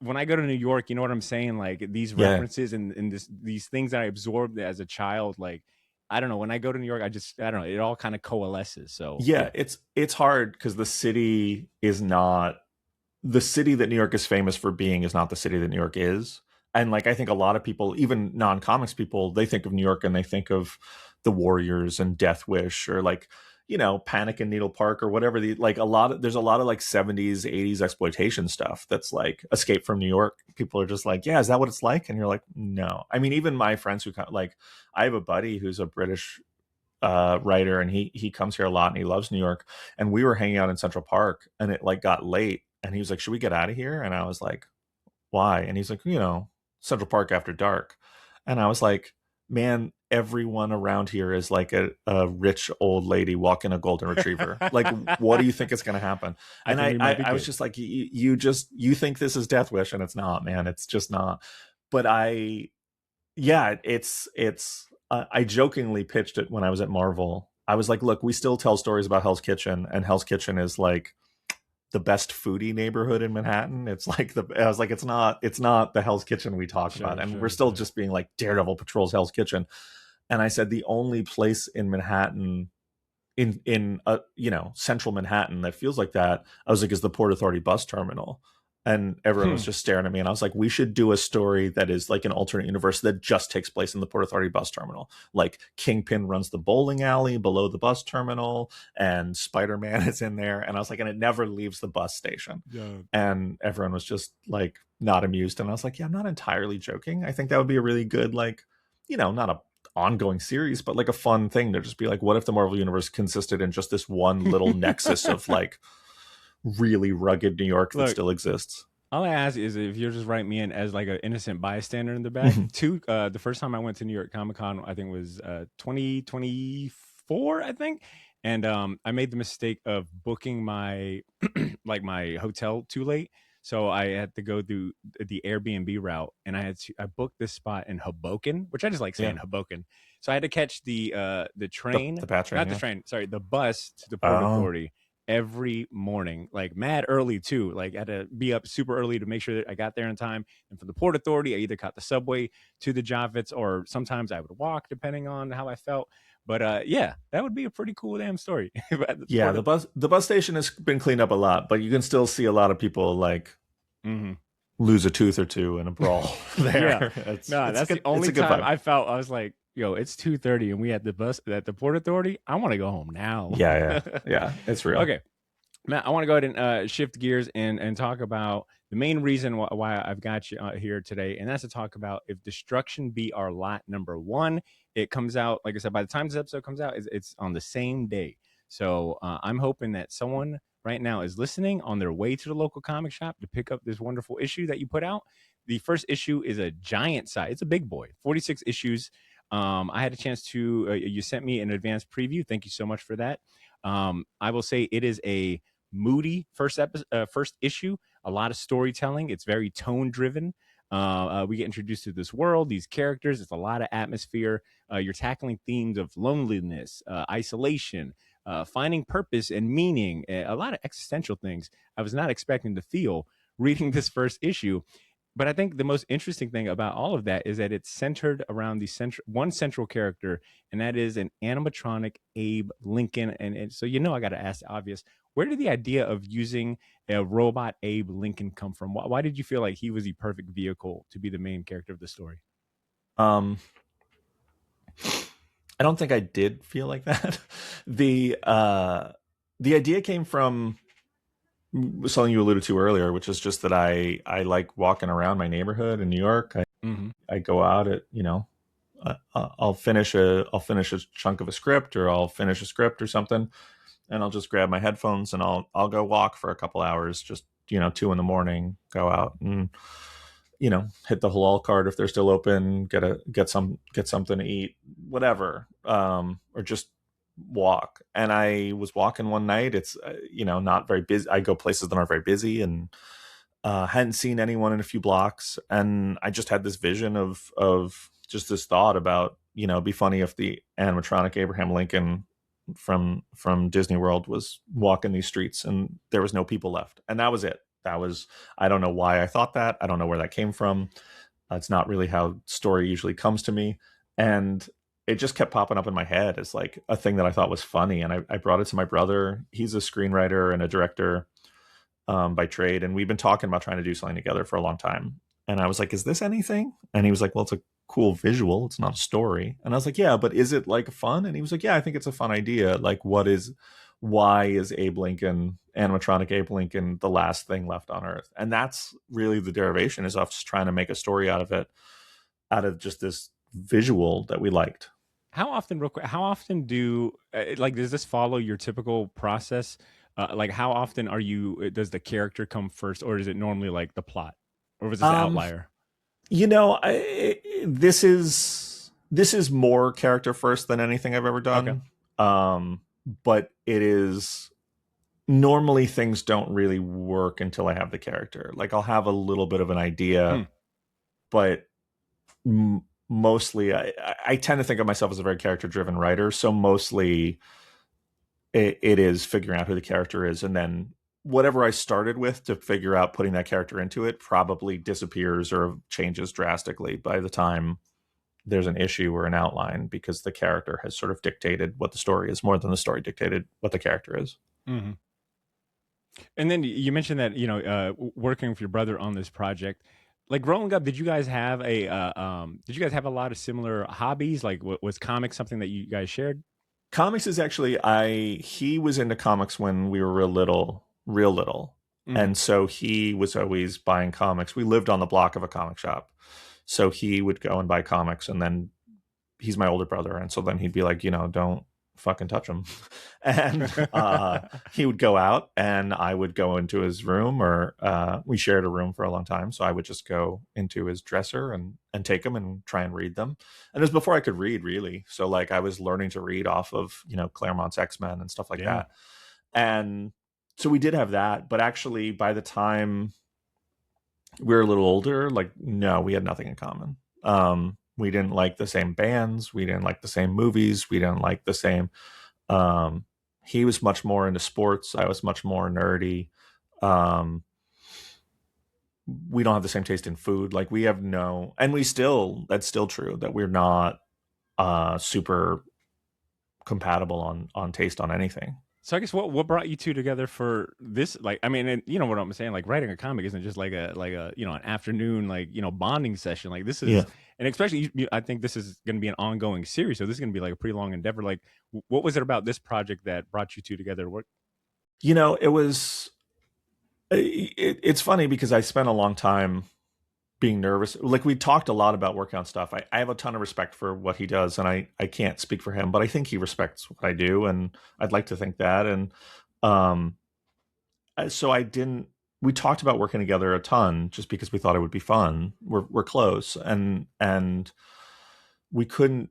when I go to New York, you know what I'm saying? Like, these references and these things that I absorbed as a child, like, I don't know. When I go to New York, I don't know. It all kind of coalesces. So it's hard because the city that New York is famous for being is not the city that New York is. and like, I think a lot of people, even non-comics people, they think of New York and they think of the Warriors and Death Wish, or like, you know, Panic in Needle Park, or whatever. There's a lot of like 70s, 80s exploitation stuff that's like Escape from New York. People are just like, yeah, is that what it's like? And you're like, no. I mean, even my friends who like, I have a buddy who's a British writer, and he comes here a lot and he loves New York. And we were hanging out in Central Park, and it like got late, and he was like, should we get out of here? And I was like, why? And he's like, you know, Central Park after dark. And I was like, man, everyone around here is like a rich old lady walking a golden retriever. Like, what do you think is going to happen? And I was just like, you think this is Death Wish, and it's not, man. It's just not. But I jokingly pitched it when I was at Marvel. I was like, look, we still tell stories about Hell's Kitchen, and Hell's Kitchen is like the best foodie neighborhood in Manhattan. It's like I was like, it's not the Hell's Kitchen we talk about. And we're still just being like, Daredevil patrols Hell's Kitchen. And I said, the only place in Manhattan, in you know, central Manhattan, that feels like that, I was like, is the Port Authority bus terminal. And everyone was just staring at me. And I was like, we should do a story that is like an alternate universe that just takes place in the Port Authority bus terminal. Like, Kingpin runs the bowling alley below the bus terminal, and Spider-Man is in there. And I was like, and it never leaves the bus station. Yeah. And everyone was just like not amused. And I was like, yeah, I'm not entirely joking. I think that would be a really good, like, you know, not a ongoing series, but like a fun thing to just be like, what if the Marvel Universe consisted in just this one little nexus of like really rugged New York that still exists? All I ask is if you'll just write me in as like an innocent bystander in the back. The first time I went to New York Comic Con, I think was 2024, I think. And I made the mistake of booking my like my hotel too late. So I had to go through the Airbnb route, and I booked this spot in Hoboken, which I just like saying Hoboken. So I had to catch the train, the bus to the Port Authority every morning, like mad early too. Like I had to be up super early to make sure that I got there in time. And for the Port Authority, I either caught the subway to the Javits, or sometimes I would walk, depending on how I felt. But yeah, that would be a pretty cool damn story. Yeah, the bus station has been cleaned up a lot, but you can still see a lot of people like lose a tooth or two in a brawl there. That's the only time I felt I was like, yo, it's 2:30 and we at the bus at the Port Authority. I want to go home now. Yeah, it's real. Okay, Matt, I want to go ahead and shift gears and talk about the main reason why I've got you here today, and that's to talk about If Destruction Be Our Lot #1. It comes out, like I said, by the time this episode comes out, it's on the same day. So I'm hoping that someone right now is listening on their way to the local comic shop to pick up this wonderful issue that you put out. The first issue is a giant size. It's a big boy, 46 issues. I had a chance to, you sent me an advanced preview. Thank you so much for that. I will say it is a moody first issue, a lot of storytelling. It's very tone driven. We get introduced to this world, these characters. It's a lot of atmosphere. You're tackling themes of loneliness, isolation, finding purpose and meaning, a lot of existential things I was not expecting to feel reading this first issue. But I think the most interesting thing about all of that is that it's centered around one central character, and that is an animatronic Abe Lincoln. And so, you know, I got to ask the obvious, where did the idea of using a robot Abe Lincoln come from? Why did you feel like he was the perfect vehicle to be the main character of the story? I don't think I did feel like that. The idea came from something you alluded to earlier, which is just that I like walking around my neighborhood in New York. I go out at, you know, I'll finish a chunk of a script, or I'll finish a script or something, and I'll just grab my headphones and I'll go walk for a couple hours, just, you know, 2 a.m, go out and, you know, hit the halal cart if they're still open, get something to eat, whatever, or just walk. And I was walking one night. It's you know, not very busy. I go places that aren't very busy, and hadn't seen anyone in a few blocks, and I just had this vision of just this thought about, you know, it'd be funny if the animatronic Abraham Lincoln from Disney World was walking these streets and there was no people left, and that was it. I don't know why I thought that. I don't know where that came from. It's not really how story usually comes to me, and it just kept popping up in my head as like a thing that I thought was funny. And I brought it to my brother. He's a screenwriter and a director by trade. And we've been talking about trying to do something together for a long time. And I was like, is this anything? And he was like, well, it's a cool visual. It's not a story. And I was like, yeah, but is it like fun? And he was like, yeah, I think it's a fun idea. Like, why is Abe Lincoln, animatronic Abe Lincoln, the last thing left on Earth? And that's really the derivation, is us trying to make a story out of it, out of just this visual that we liked. How often, real quick, how often does this follow your typical process? Like, how often does the character come first, or is it normally like the plot, or was this an outlier? This is more character first than anything I've ever done. Okay. But it is, normally things don't really work until I have the character. Like, I'll have a little bit of an idea, but mostly I tend to think of myself as a very character driven writer. So mostly it is figuring out who the character is, and then whatever I started with to figure out putting that character into it probably disappears or changes drastically by the time there's an issue or an outline, because the character has sort of dictated what the story is more than the story dictated what the character is. Mm-hmm. And then you mentioned that, working with your brother on this project, like growing up, did you guys have a lot of similar hobbies? Like, was comics something that you guys shared? Comics is actually, he was into comics when we were real little. Mm-hmm. And so he was always buying comics. We lived on the block of a comic shop. So he would go and buy comics, and then he's my older brother. And so then he'd be like, don't fucking touch him. And he would go out, and I would go into his room, or we shared a room for a long time. So I would just go into his dresser and take them and try and read them. And it was before I could read, really. So like, I was learning to read off of, Claremont's X-Men and stuff like that. And so we did have that, but actually by the time we were a little older, like, no, we had nothing in common. We didn't like the same bands. We didn't like the same movies. We didn't like the same. He was much more into sports. I was much more nerdy. We don't have the same taste in food. Like, we have that's still true, that we're not super compatible on taste on anything. So I guess what brought you two together for this? Like, I mean, and you know what I'm saying? Like, writing a comic isn't just like a an afternoon, like, bonding session. Like, this is, and especially I think this is going to be an ongoing series. So this is going to be like a pretty long endeavor. Like, what was it about this project that brought you two together to work? It was, it's funny because I spent a long time being nervous. Like, we talked a lot about working on stuff. I have a ton of respect for what he does, and I can't speak for him, but I think he respects what I do, and I'd like to think that. And so we talked about working together a ton just because we thought it would be fun. We're close, and we couldn't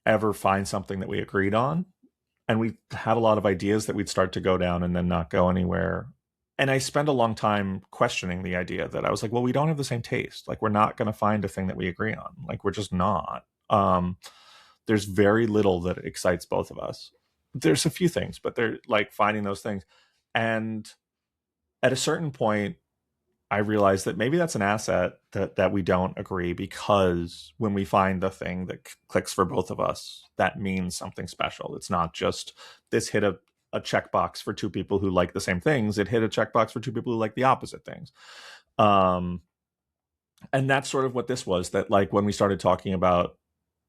ever find something that we agreed on. And we had a lot of ideas that we'd start to go down and then not go anywhere. And I spent a long time questioning the idea that I was like, well, we don't have the same taste. Like, we're not going to find a thing that we agree on. Like, we're just not. There's very little that excites both of us. There's a few things, but they're like finding those things. And at a certain point, I realized that maybe that's an asset that we don't agree, because when we find the thing that clicks for both of us, that means something special. It's not just this hit a checkbox for two people who like the same things. It hit a checkbox for two people who like the opposite things. And that's sort of what this was, that like, when we started talking about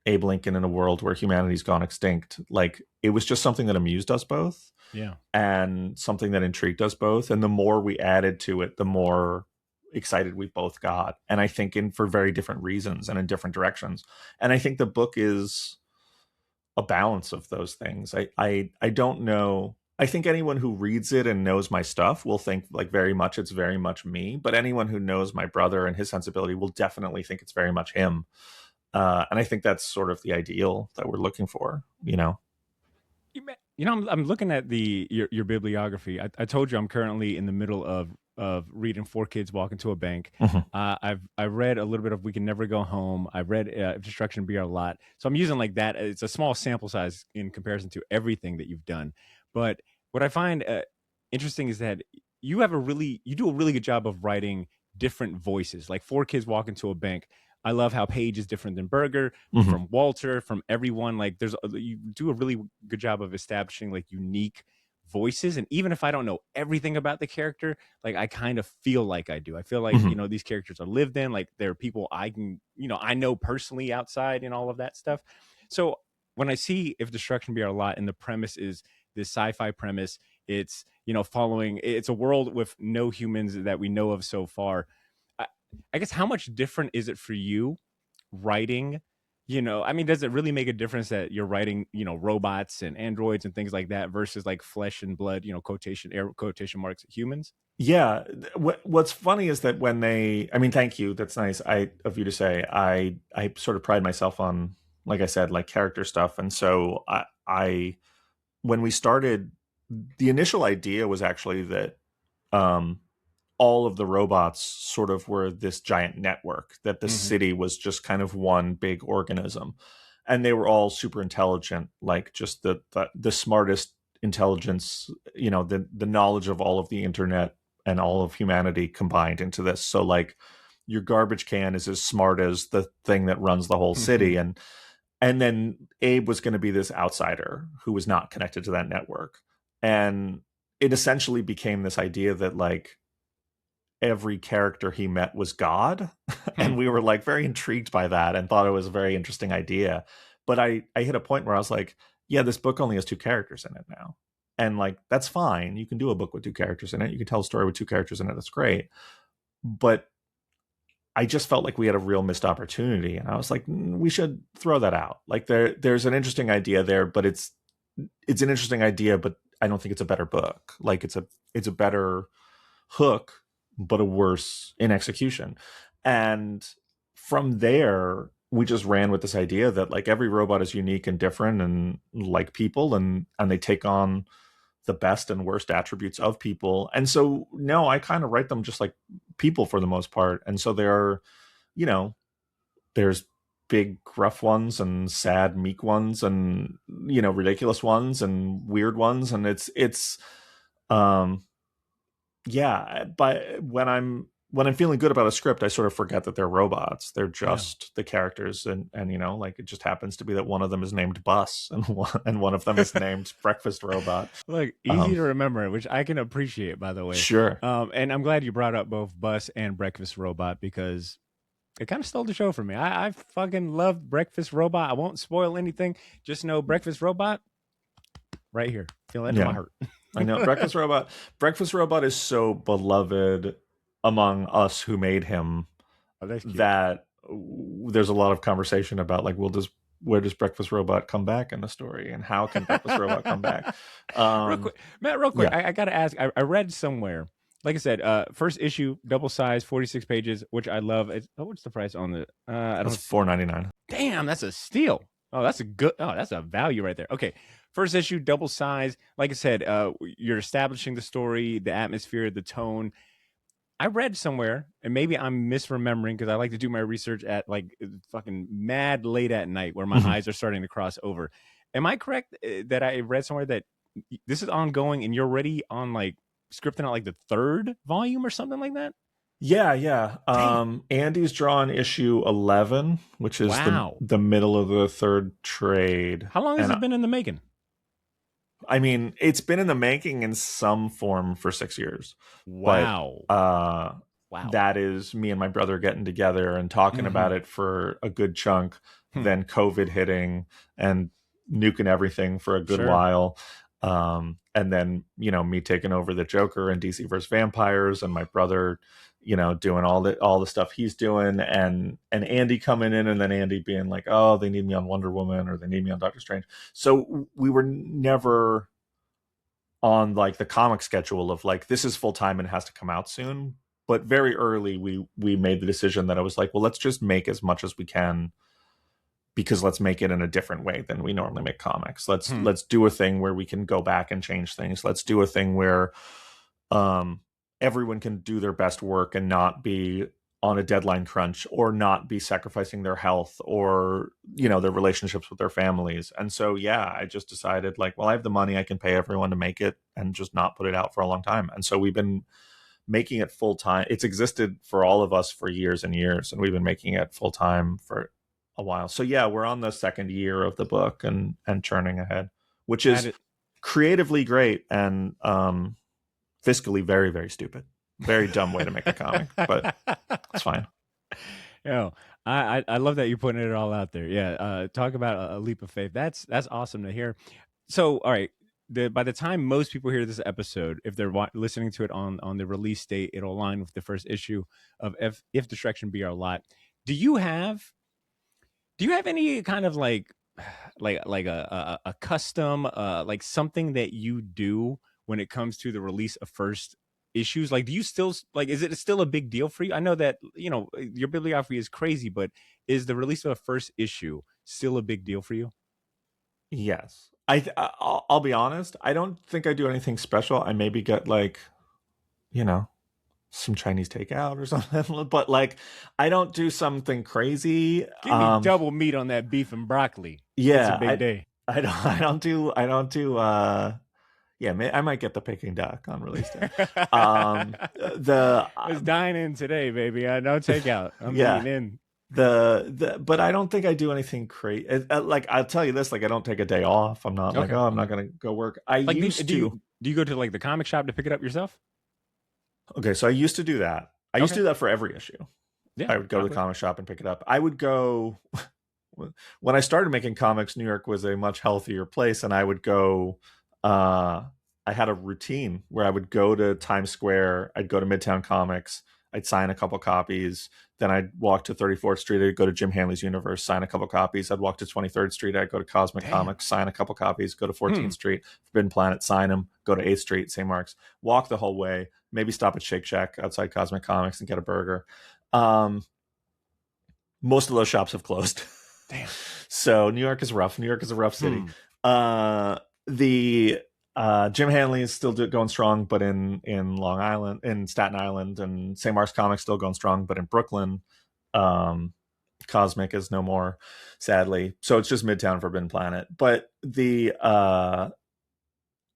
Abe Lincoln in a world where humanity's gone extinct, like, it was just something that amused us both. Yeah. And something that intrigued us both. And the more we added to it, the more excited we both got. And I think for very different reasons and in different directions. And I think the book is a balance of those things. I don't know. I think anyone who reads it and knows my stuff will think like it's very much me. But anyone who knows my brother and his sensibility will definitely think it's very much him. And I think that's sort of the ideal that we're looking for, I'm looking at your bibliography. I told you I'm currently in the middle of reading Four Kids Walk Into a Bank. Mm-hmm. I've read a little bit of We Can Never Go Home. I've read If Destruction Be Our Lot. So I'm using like that. It's a small sample size in comparison to everything that you've done. But what I find interesting is that you do a really good job of writing different voices. Like Four Kids Walk Into a Bank. I love how Paige is different than Berger, mm-hmm. from Walter, from everyone. Like you do a really good job of establishing like unique voices, and even if I don't know everything about the character, like I kind of feel like I do. I feel like Mhm. these characters are lived in, like they're people I can I know personally outside and all of that stuff. So when I see If Destruction Be Our Lot, and the premise is this sci-fi premise, it's following, it's a world with no humans that we know of so far. I, I guess how much different is it for you writing, I mean, does it really make a difference that you're writing robots and androids and things like that versus like flesh and blood, quotation marks, humans? Yeah. What's funny is that when I mean, thank you. That's nice of you to say. I sort of pride myself on, like I said, like character stuff. And so I when we started, the initial idea was actually that um, all of the robots sort of were this giant network, that the city was just kind of one big organism, and they were all super intelligent, like just the smartest intelligence, the knowledge of all of the internet and all of humanity combined into this. So like your garbage can is as smart as the thing that runs the whole city. And then Abe was going to be this outsider who was not connected to that network. And it essentially became this idea that like every character he met was God. And we were like very intrigued by that and thought it was a very interesting idea. But I hit a point where I was like, yeah, this book only has 2 characters in it now. And like, that's fine. You can do a book with 2 characters in it. You can tell a story with 2 characters in it. That's great. But I just felt like we had a real missed opportunity. And I was like, we should throw that out. Like there's an interesting idea there, but it's an interesting idea, but I don't think it's a better book. Like it's a better hook, but a worse in execution. And from there, we just ran with this idea that like every robot is unique and different and like people, and they take on the best and worst attributes of people. And so no, I kind of write them just like people for the most part. And so there are, there's big gruff ones and sad meek ones and ridiculous ones and weird ones. And it's yeah, but when I'm feeling good about a script, I sort of forget that they're robots. They're just the characters, and like it just happens to be that one of them is named Bus, and one of them is named Breakfast Robot. Like easy to remember, which I can appreciate, by the way. Sure. And I'm glad you brought up both Bus and Breakfast Robot, because it kind of stole the show for me. I fucking loved Breakfast Robot. I won't spoil anything. Just know Breakfast Robot right here. Feel that in my heart. I know. Breakfast Robot is so beloved among us who made him that there's a lot of conversation about like, where does Breakfast Robot come back in the story, and how can Breakfast Robot come back? Real quick, Matt, I got to ask. I read somewhere, like I said, first issue, double size, 46 pages, which I love. What's the price on it? I don't know. $4.99. Damn, that's a steal. Oh, that's a value right there. Okay. First issue, double size. Like I said, you're establishing the story, the atmosphere, the tone. I read somewhere, and maybe I'm misremembering because I like to do my research at like fucking mad late at night where my eyes are starting to cross over. Am I correct that I read somewhere that this is ongoing and you're already on like scripting out like the 3rd volume or something like that? Yeah. Andy's drawn issue 11, which is the middle of the 3rd trade. How long has it been in the making? I mean, it's been in the making in some form for 6 years. Wow. But, wow. That is me and my brother getting together and talking about it for a good chunk, then COVID hitting and nuking everything for a good while. And then, me taking over the Joker and DC vs. Vampires, and my brother, doing all the stuff he's doing, and Andy coming in, and then Andy being like, oh, they need me on Wonder Woman, or they need me on Doctor Strange. So we were never on like the comic schedule of like, this is full time and it has to come out soon. But very early we made the decision that I was like, well, let's just make as much as we can, because let's make it in a different way than we normally make comics. Let's do a thing where we can go back and change things. Let's do a thing where everyone can do their best work and not be on a deadline crunch, or not be sacrificing their health or, their relationships with their families. And so, I just decided like, well, I have the money, I can pay everyone to make it and just not put it out for a long time. And so we've been making it full time. It's existed for all of us for years and years, and we've been making it full time for a while. So we're on the 2nd year of the book and churning ahead, which is creatively great and fiscally very, very stupid. Very dumb way to make a comic, but it's fine. Yeah, I love that you're putting it all out there. Yeah, talk about a leap of faith. That's awesome to hear. So, all right, by the time most people hear this episode, if they're listening to it on the release date, it'll align with the first issue of If Destruction Be Our Lot. Do you have any kind of like a custom like something that you do when it comes to the release of first issues? Like, do you still like, is it still a big deal for you? I know that, you know, your bibliography is crazy, but is the release of a first issue still a big deal for you? Yes. I'll be honest. I don't think I do anything special. I maybe get like, you know, some Chinese takeout or something, but like I don't do something crazy. Give me double meat on that beef and broccoli. Yeah, it's a big day. I don't do yeah, I might get the Peking duck on release day. I was dining in today, baby. I no takeout. I'm eating in. But I don't think I do anything crazy. Like, I'll tell you this, like, I don't take a day off. I'm not like, oh, I'm not gonna go work. I like, used to. Do you go to like the comic shop to pick it up yourself? Okay, so I used to do that. I used to do that for every issue. Yeah, I would go to the comic shop and pick it up. I would go when I started making comics. New York was a much healthier place, and I would go. I had a routine where I would go to Times Square. I'd go to Midtown Comics. I'd sign a couple copies. Then I'd walk to 34th Street. I'd go to Jim Hanley's Universe, sign a couple copies. I'd walk to 23rd Street. I'd go to Cosmic Comics, sign a couple copies. Go to 14th Street, Forbidden Planet, sign them. Go to 8th Street, St. Mark's. Walk the whole way. Maybe stop at Shake Shack outside Cosmic Comics and get a burger. Most of those shops have closed. Damn. So New York is rough. New York is a rough city. The Jim Hanley is still going strong, but in Long Island, in Staten Island, and St. Mark's Comics still going strong, but in Brooklyn, Cosmic is no more, sadly. So it's just Midtown Forbidden Planet. But I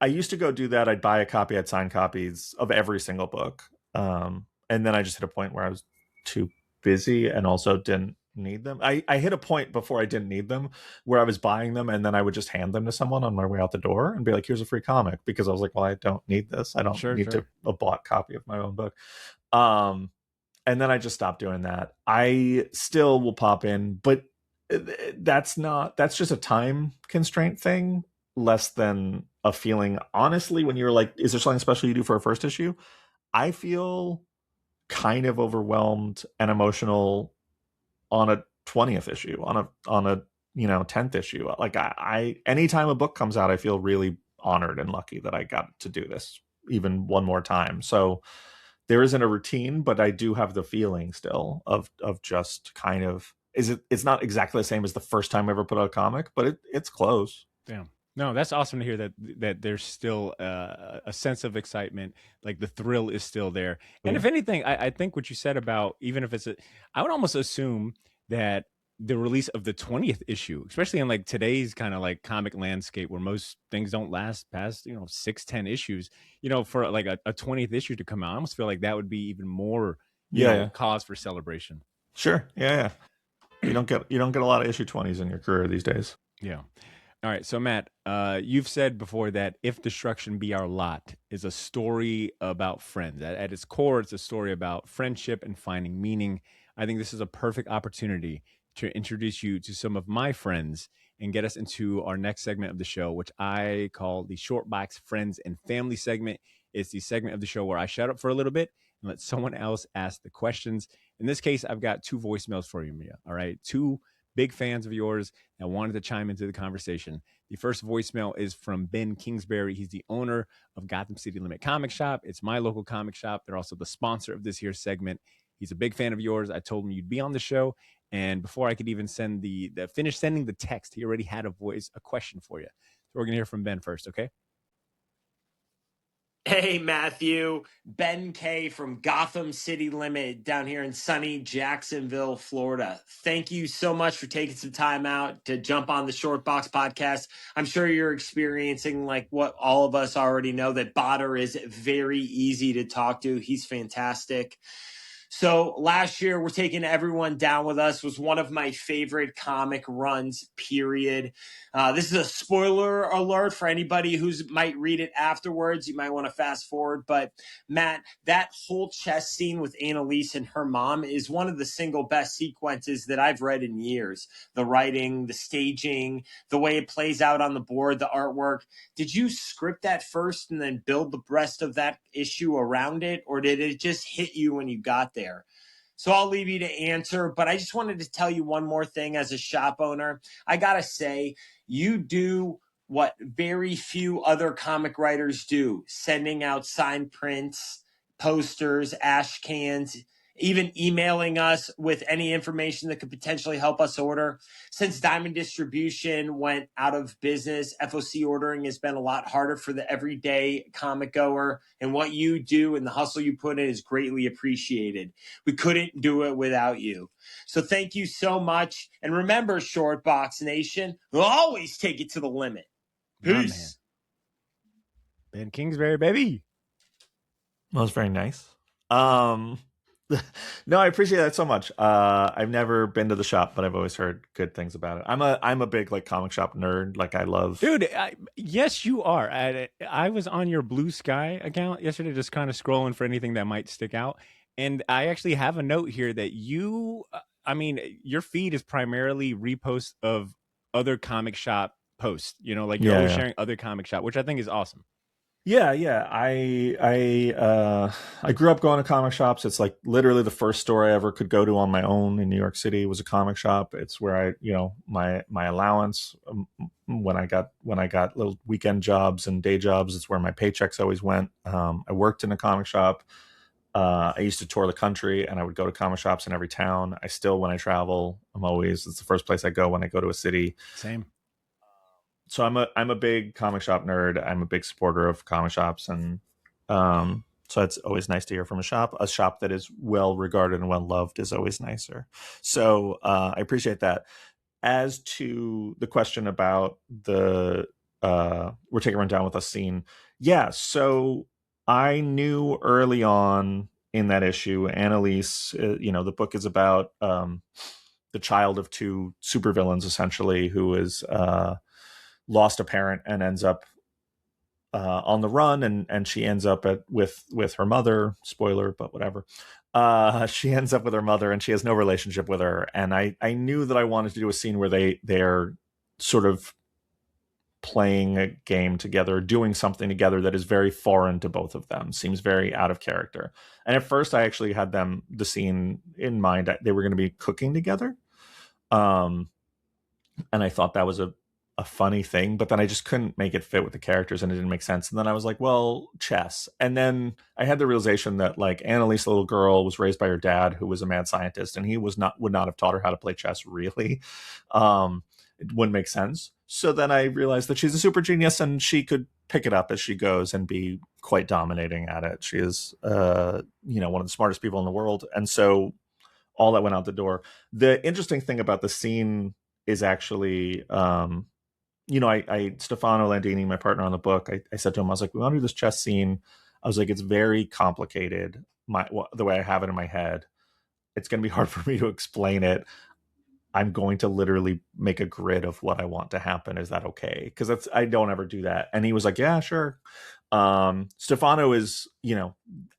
used to go do that. I'd buy a copy. I'd sign copies of every single book. And then I just hit a point where I was too busy and also didn't need them. I hit a point before I didn't need them where I was buying them and then I would just hand them to someone on my way out the door and be like, here's a free comic, because I was like, well, I don't need this. I don't need a bought copy of my own book. And then I just stopped doing that. I still will pop in, but that's just a time constraint thing, less than a feeling. Honestly, when you're like, is there something special you do for a first issue? I feel kind of overwhelmed and emotional on a 20th issue, on a 10th issue. Like I anytime a book comes out, I feel really honored and lucky that I got to do this even one more time. So there isn't a routine, but I do have the feeling still of just kind of, it's not exactly the same as the first time I ever put out a comic, but it's close. Damn. No, that's awesome to hear that there's still a sense of excitement, like the thrill is still there. And if anything, I think what you said about, even if I would almost assume that the release of the 20th issue, especially in like today's kind of like comic landscape where most things don't last past, 6-10 issues, for like a 20th issue to come out, I almost feel like that would be even more cause for celebration. Sure. Yeah. You don't get a lot of issue 20s in your career these days. Yeah. All right, so Matt, you've said before that If Destruction Be Our Lot is a story about friends. At its core, it's a story about friendship and finding meaning. I think this is a perfect opportunity to introduce you to some of my friends and get us into our next segment of the show, which I call the Short Box Friends and Family segment. It's the segment of the show where I shut up for a little bit and let someone else ask the questions. In this case, I've got 2 voicemails for you, Mia. All right, 2 big fans of yours that wanted to chime into the conversation. The first voicemail is from Ben Kingsbury. He's the owner of Gotham City Limit Comic Shop. It's my local comic shop. They're also the sponsor of this here segment. He's a big fan of yours. I told him you'd be on the show. And before I could even send finish sending the text, he already had a question for you. So we're going to hear from Ben first, okay? Hey, Matthew. Ben K from Gotham City Limit down here in sunny Jacksonville, Florida. Thank you so much for taking some time out to jump on the Short Box podcast. I'm sure you're experiencing like what all of us already know, that Botter is very easy to talk to. He's fantastic. So last year, we're taking everyone down with us. Was one of my favorite comic runs, period. This is a spoiler alert for anybody who's might read it afterwards. You might want to fast forward. But Matt, that whole chess scene with Annalise and her mom is one of the single best sequences that I've read in years. The writing, the staging, the way it plays out on the board, the artwork. Did you script that first and then build the rest of that issue around it? Or did it just hit you when you got there? So I'll leave you to answer, but I just wanted to tell you one more thing as a shop owner. I got to say, you do what very few other comic writers do, sending out signed prints, posters, ash cans, even emailing us with any information that could potentially help us order. Since Diamond Distribution went out of business, FOC ordering has been a lot harder for the everyday comic goer, and what you do and the hustle you put in is greatly appreciated. We couldn't do it without you. So thank you so much. And remember, Short Box Nation, we'll always take it to the limit. Peace. Ben Kingsbury, baby. That was very nice. No, I appreciate that so much. I've never been to the shop, but I've always heard good things about it. I'm a big like comic shop nerd. Like I love, dude. Yes, you are. I was on your Blue Sky account yesterday, just kind of scrolling for anything that might stick out, and I actually have a note here that you. I mean, your feed is primarily reposts of other comic shop posts. You know, like you're always sharing other comic shop, which I think is awesome. Yeah. I grew up going to comic shops. It's like literally the first store I ever could go to on my own in New York City was a comic shop. It's where I, my allowance when I got little weekend jobs and day jobs. It's where my paychecks always went. I worked in a comic shop. I used to tour the country, and I would go to comic shops in every town. I still, when I travel, it's the first place I go when I go to a city. Same. So I'm a big comic shop nerd. I'm a big supporter of comic shops, and so it's always nice to hear from a shop. A shop that is well regarded and well loved is always nicer. So I appreciate that. As to the question about the we're taking Run Down With Us scene, yeah. So I knew early on in that issue, Annalise. The book is about the child of two supervillains, essentially, who is lost a parent and ends up on the run, and she ends up with her mother. Spoiler, but whatever. She ends up with her mother, and she has no relationship with her. And I knew that I wanted to do a scene where they're sort of playing a game together, doing something together that is very foreign to both of them, seems very out of character. And at first, I actually had the scene in mind. They were going to be cooking together, and I thought that was a funny thing, but then I just couldn't make it fit with the characters, and it didn't make sense. And then I was like, well, chess. And then I had the realization that like Annalise, the little girl, was raised by her dad, who was a mad scientist, and he would not have taught her how to play chess, really. It wouldn't make sense. So then I realized that she's a super genius, and she could pick it up as she goes and be quite dominating at it. She is one of the smartest people in the world. And so all that went out the door. The interesting thing about the scene is actually Stefano Landini, my partner on the book, I said to him, I was like, we want to do this chess scene. I was like, it's very complicated, the way I have it in my head. It's going to be hard for me to explain it. I'm going to literally make a grid of what I want to happen. Is that okay? Because I don't ever do that. And he was like, yeah, sure. Stefano is,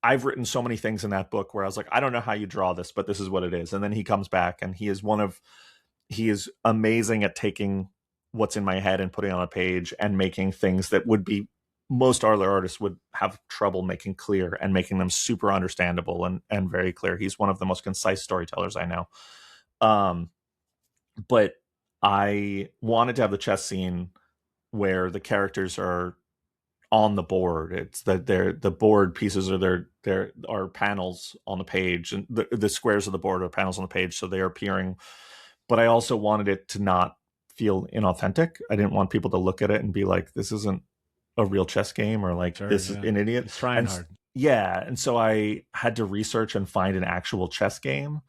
I've written so many things in that book where I was like, I don't know how you draw this, but this is what it is. And then he comes back, and he is amazing at taking what's in my head and putting on a page and making things that would be most other artists would have trouble making clear, and making them super understandable and very clear. He's one of the most concise storytellers I know. But I wanted to have the chess scene where the characters are on the board. It's that the board pieces are panels on the page, and the squares of the board are panels on the page, so they are appearing. But I also wanted it to not feel inauthentic. I didn't want people to look at it and be like, this isn't a real chess game, or like, this is an idiot. It's trying hard. Yeah. And so I had to research and find an actual chess game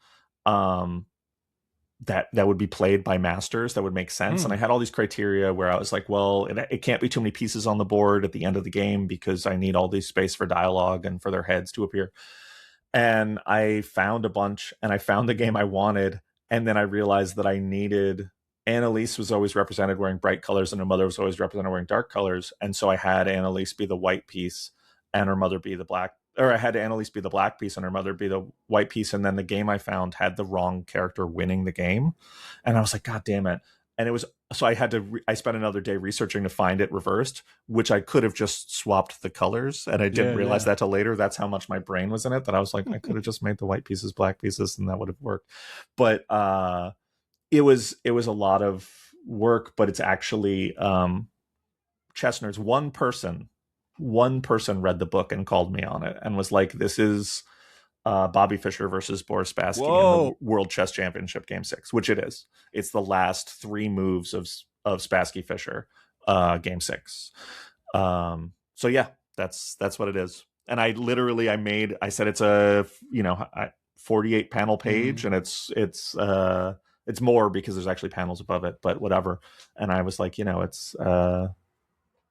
that would be played by masters, that would make sense. And I had all these criteria where I was like, well, it can't be too many pieces on the board at the end of the game, because I need all this space for dialogue and for their heads to appear. and I found a bunch, and I found the game I wanted, and then I realized that I needed. Annalise was always represented wearing bright colors, and her mother was always represented wearing dark colors, and so I had Annalise be the white piece, and her mother be the black. Or I had Annalise be the black piece and her mother be the white piece. And then the game I found had the wrong character winning the game. And I was like, God damn it. And it was, so I had to, I spent another day researching to find it reversed, which I could have just swapped the colors. And I didn't realize that till later. That's how much my brain was in it, that I was like, I could have just made the white pieces black pieces and that would have worked. But it was a lot of work, but it's actually chess nerds. One person read the book and called me on it and was like, this is Bobby Fischer versus Boris Spassky in the World Chess Championship Game 6, which it is. It's the last 3 moves of Spassky Fischer Game 6. So yeah, that's what it is. And I said it's a 48 panel page, and it's more because there's actually panels above it, but whatever. And I was like, it's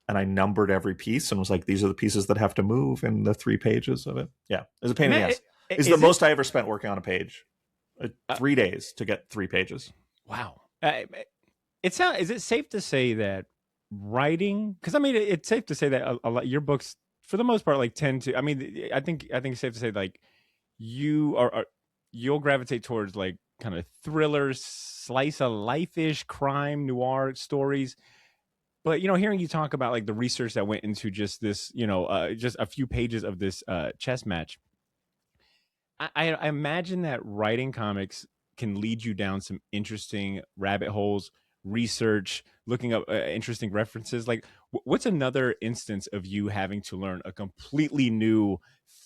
and I numbered every piece and was like, these are the pieces that have to move in the 3 pages of it. Yeah. It was a pain in the ass. It's the most I ever spent working on a page. 3 days to get 3 pages. Wow. Is it safe to say that writing, because I mean, it's safe to say that a lot your books, for the most part, like tend to, I mean, I think it's safe to say like you'll gravitate towards like kind of thrillers, slice of life-ish crime noir stories. But, hearing you talk about like the research that went into just this, just a few pages of this chess match, I imagine that writing comics can lead you down some interesting rabbit holes, research, looking up interesting references. Like, what's another instance of you having to learn a completely new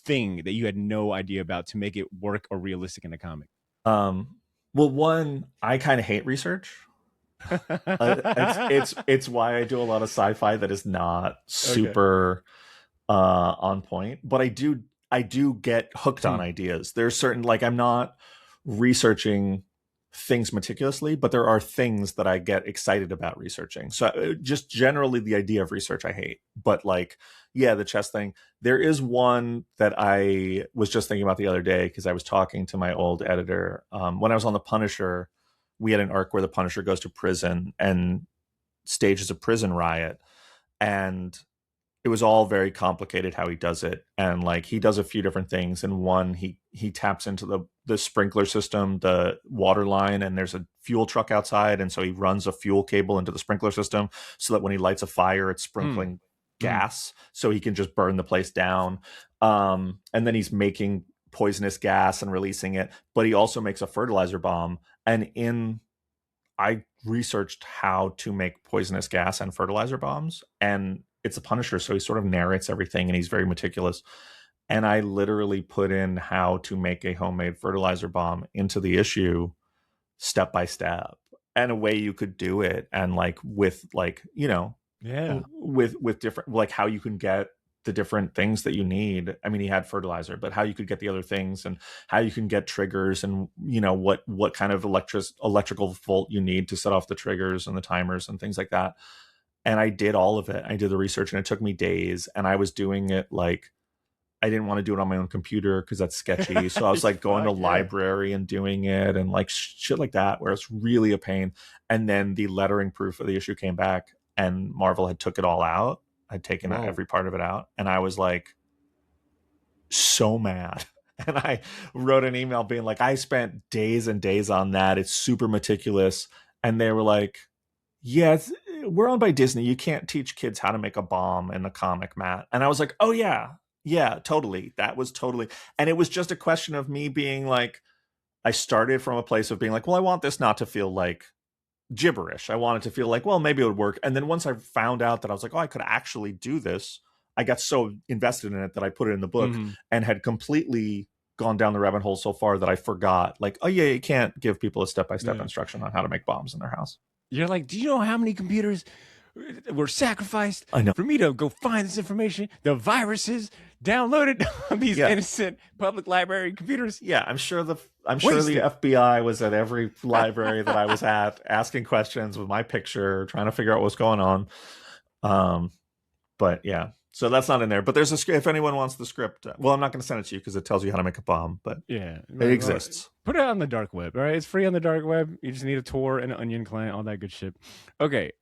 thing that you had no idea about to make it work or realistic in a comic? Well, one, I kind of hate research. It's why I do a lot of sci-fi that is not super on point, but I do get hooked on ideas. There's certain, like, I'm not researching things meticulously, but there are things that I get excited about researching. So just generally the idea of research I hate, but like, yeah, the chess thing. There is one that I was just thinking about the other day because I was talking to my old editor when I was on The Punisher. We had an arc where the Punisher goes to prison and stages a prison riot, and it was all very complicated how he does it. And like, he does a few different things. And one, he taps into the sprinkler system, the water line, and there's a fuel truck outside. And so he runs a fuel cable into the sprinkler system so that when he lights a fire, it's sprinkling gas so he can just burn the place down. And then he's making poisonous gas and releasing it, but he also makes a fertilizer bomb. And I researched how to make poisonous gas and fertilizer bombs, and it's a Punisher, so he sort of narrates everything and he's very meticulous. And I literally put in how to make a homemade fertilizer bomb into the issue step by step, and a way you could do it, and like with like, with different, like how you can get the different things that you need. I mean, he had fertilizer, but how you could get the other things, and how you can get triggers, and what kind of electrical volt you need to set off the triggers and the timers and things like that. And I did all of it. I did the research, and it took me days, and I was doing it like, I didn't want to do it on my own computer because that's sketchy. So I was like going to library and doing it, and like shit like that, where it's really a pain. And then the lettering proof of the issue came back, and Marvel had took it all out. I'd taken every part of it out, and I was like so mad. And I wrote an email being like, I spent days and days on that. It's super meticulous. And they were like, yeah, we're owned by Disney. You can't teach kids how to make a bomb in a comic, Matt. And I was like, oh yeah, totally. That was totally. And it was just a question of me being like, I started from a place of being like, well, I want this not to feel like gibberish. I wanted to feel like, well, maybe it would work. And then once I found out that I was like, oh, I could actually do this, I got so invested in it that I put it in the book, and had completely gone down the rabbit hole so far that I forgot, like, oh yeah, you can't give people a step-by-step instruction on how to make bombs in their house. You're like, do you know how many computers were sacrificed for me to go find this information? The viruses downloaded on these innocent public library computers. Yeah, I'm sure the FBI was at every library that I was at, asking questions with my picture, trying to figure out what's going on. But yeah, So that's not in there. But there's a script. If anyone wants the script, well, I'm not going to send it to you because it tells you how to make a bomb. But yeah, it exists. Put it on the dark web. All right, it's free on the dark web. You just need a Tor and an Onion client, all that good shit. Okay.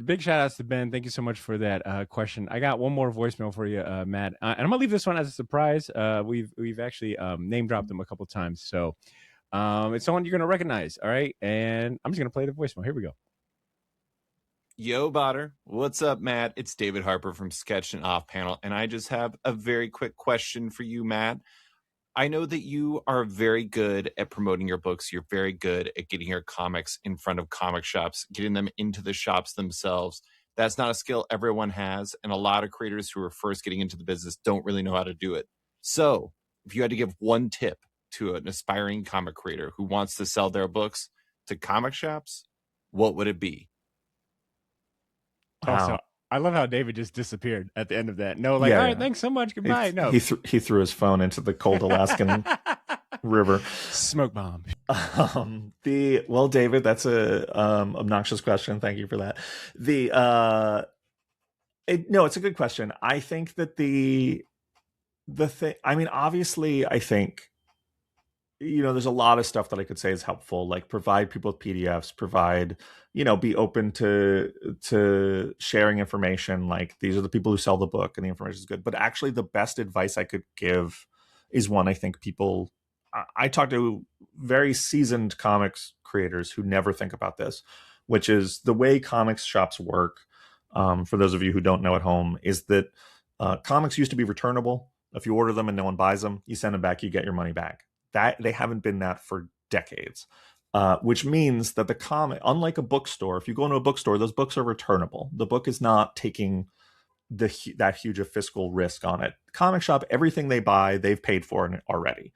Big shout outs to Ben. Thank you so much for that question. I got one more voicemail for you, Matt, and I'm gonna leave this one as a surprise. We've actually name dropped them a couple times, so it's someone you're gonna recognize. All right, and I'm just gonna play the voicemail. Here we go. Yo, Botter. What's up, Matt? It's David Harper from Sketch and Off Panel, and I just have a very quick question for you, Matt. I know that you are very good at promoting your books. You're very good at getting your comics in front of comic shops, getting them into the shops themselves. That's not a skill everyone has, and a lot of creators who are first getting into the business don't really know how to do it. So, if you had to give one tip to an aspiring comic creator who wants to sell their books to comic shops, what would it be? Wow. Also, I love how David just disappeared at the end of that. No, all right, thanks so much. Goodbye. He threw his phone into the cold Alaskan river. Smoke bomb. David, that's a obnoxious question. Thank you for that. It's a good question. I think that the thing. I mean, obviously, I think. There's a lot of stuff that I could say is helpful, like provide people with PDFs, be open to sharing information. Like these are the people who sell the book and the information is good. But actually the best advice I could give is one I think I talk to very seasoned comics creators who never think about this, which is the way comics shops work. For those of you who don't know at home, is that comics used to be returnable. If you order them and no one buys them, you send them back, you get your money back. That they haven't been that for decades, which means that the comic, unlike a bookstore, if you go into a bookstore, those books are returnable. The book is not taking that huge a fiscal risk on it. Comic shop, everything they buy, they've paid for it already.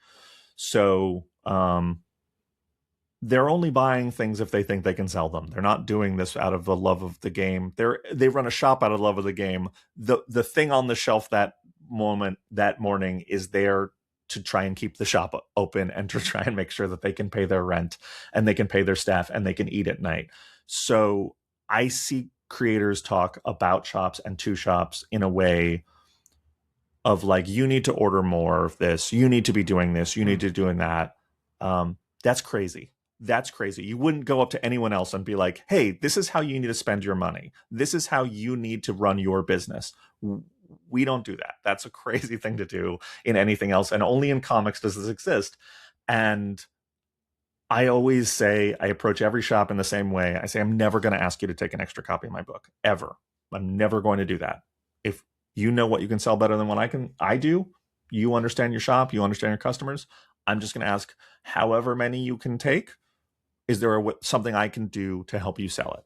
So they're only buying things if they think they can sell them. They're not doing this out of the love of the game. They run a shop out of love of the game. The thing on the shelf that morning is there to try and keep the shop open and to try and make sure that they can pay their rent and they can pay their staff and they can eat at night. So I see creators talk about shops and to shops in a way of like, you need to order more of this. You need to be doing this. You need to be doing that. That's crazy. That's crazy. You wouldn't go up to anyone else and be like, hey, this is how you need to spend your money. This is how you need to run your business. We don't do that. That's a crazy thing to do in anything else. And only in comics does this exist. And I always say, I approach every shop in the same way. I say, I'm never going to ask you to take an extra copy of my book, ever. I'm never going to do that. If you know what you can sell better than what I do, you understand your shop, you understand your customers, I'm just going to ask however many you can take. Is there something I can do to help you sell it?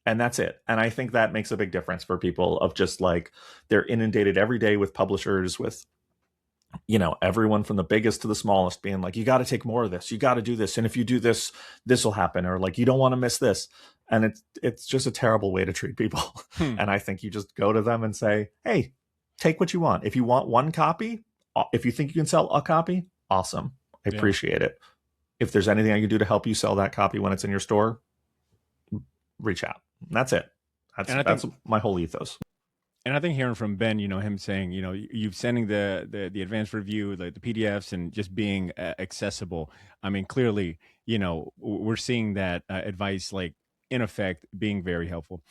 And that's it. And I think that makes a big difference for people of just like, they're inundated every day with publishers, with, everyone from the biggest to the smallest being like, you got to take more of this. You got to do this. And if you do this, this will happen. Or like, you don't want to miss this. And it's just a terrible way to treat people. And I think you just go to them and say, hey, take what you want. If you want one copy, if you think you can sell a copy, awesome. I appreciate it. If there's anything I can do to help you sell that copy when it's in your store, reach out. That's it. That's my whole ethos. And I think hearing from Ben, him saying, you sending the advanced review, the PDFs, and just being accessible. I mean, clearly, we're seeing that advice, like, in effect, being very helpful.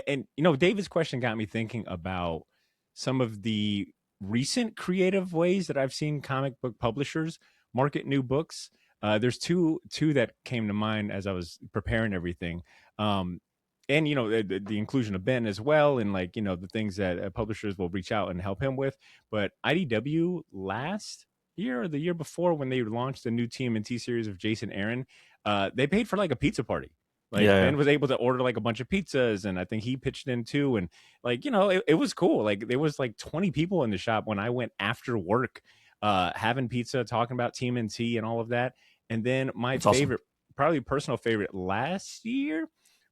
And David's question got me thinking about some of the recent creative ways that I've seen comic book publishers market new books. There's two that came to mind as I was preparing everything. And, the inclusion of Ben as well. And like, the things that publishers will reach out and help him with. But IDW last year or the year before, when they launched a new TMNT series of Jason Aaron, they paid for like a pizza party. Like Ben was able to order like a bunch of pizzas, and I think he pitched in too. And like, it was cool. Like there was like 20 people in the shop when I went after work, having pizza, talking about TMNT and all of that. And then my favorite, probably personal favorite last year,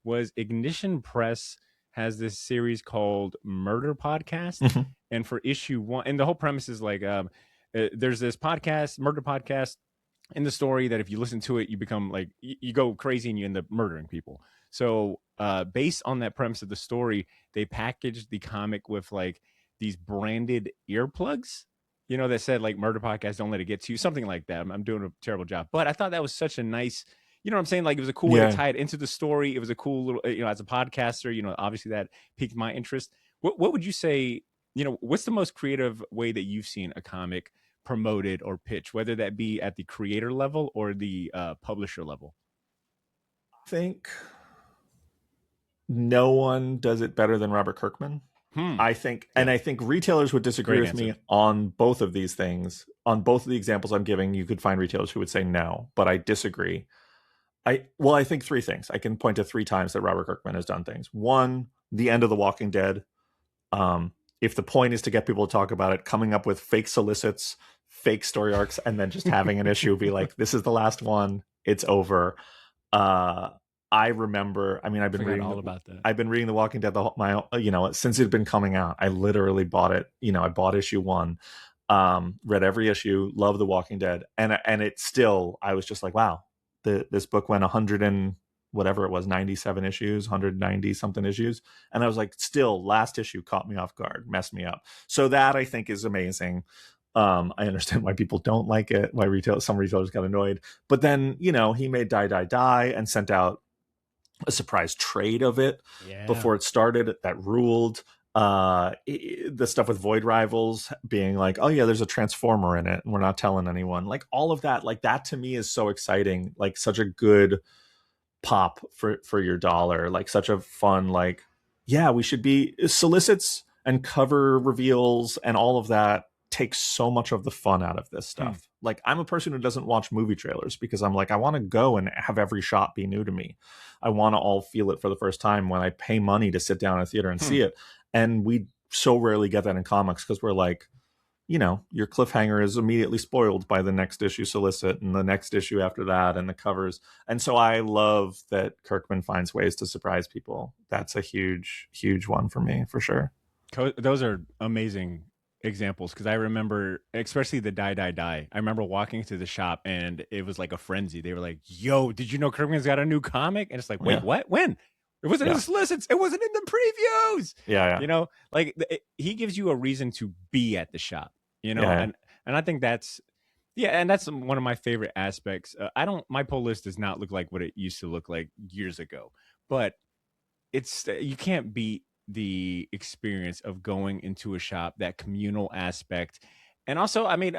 was Ignition Press has this series called Murder Podcast. And for issue 1, and the whole premise is like, there's this podcast, murder podcast, in the story that if you listen to it, you become like, you go crazy and you end up murdering people. So based on that premise of the story, they packaged the comic with like these branded earplugs, you know, that said like murder podcast, don't let it get to you, something like that. I'm doing a terrible job, but I thought that was such a nice, you know what I'm saying? Like it was a cool way to tie it into the story. It was a cool little, you know, as a podcaster, you know, obviously that piqued my interest. What would you say, you know, what's the most creative way that you've seen a comic promoted or pitched, whether that be at the creator level or the publisher level? I think no one does it better than Robert Kirkman. I think, and I think retailers would disagree with me on both of these things. On both of the examples I'm giving, you could find retailers who would say no, but I disagree. I think three things. I can point to 3 times that Robert Kirkman has done things. One, the end of The Walking Dead. If the point is to get people to talk about it, coming up with fake solicits, fake story arcs, and then just having an issue be like, this is the last one, it's over. I remember, I mean, I've been reading all about that. I've been reading The Walking Dead, since it had been coming out. I literally bought it. You know, I bought issue 1, read every issue, loved The Walking Dead. And it still, I was just like, wow, this book went 100 and whatever it was, 97 issues, 190 something issues. And I was like, still, last issue caught me off guard, messed me up. So that I think is amazing. I understand why people don't like it, why some retailers got annoyed. But then, you know, he made Die, Die, Die and sent out a surprise trade of it before it started that ruled. The stuff with Void Rivals being like, oh yeah, there's a Transformer in it and we're not telling anyone, like all of that, like that to me is so exciting, like such a good pop for your dollar, like such a fun, like, yeah, we should be solicits and cover reveals and all of that takes so much of the fun out of this stuff. Like I'm a person who doesn't watch movie trailers because I'm like, I want to go and have every shot be new to me. I want to all feel it for the first time when I pay money to sit down in a theater and see it. And we so rarely get that in comics because we're like, you know, your cliffhanger is immediately spoiled by the next issue solicit and the next issue after that and the covers. And so I love that Kirkman finds ways to surprise people. That's a huge, huge one for me, for sure. Those are amazing examples because I remember, especially the Die, Die, Die. I remember walking to the shop and it was like a frenzy. They were like, yo, did you know Kirkman's got a new comic? And it's like, wait, what? When? It wasn't in the solicits. It wasn't in the previews. Yeah. You know, like he gives you a reason to be at the shop, you know, and I think that's, and that's one of my favorite aspects. My pull list does not look like what it used to look like years ago, but you can't beat the experience of going into a shop, that communal aspect. And also, I mean,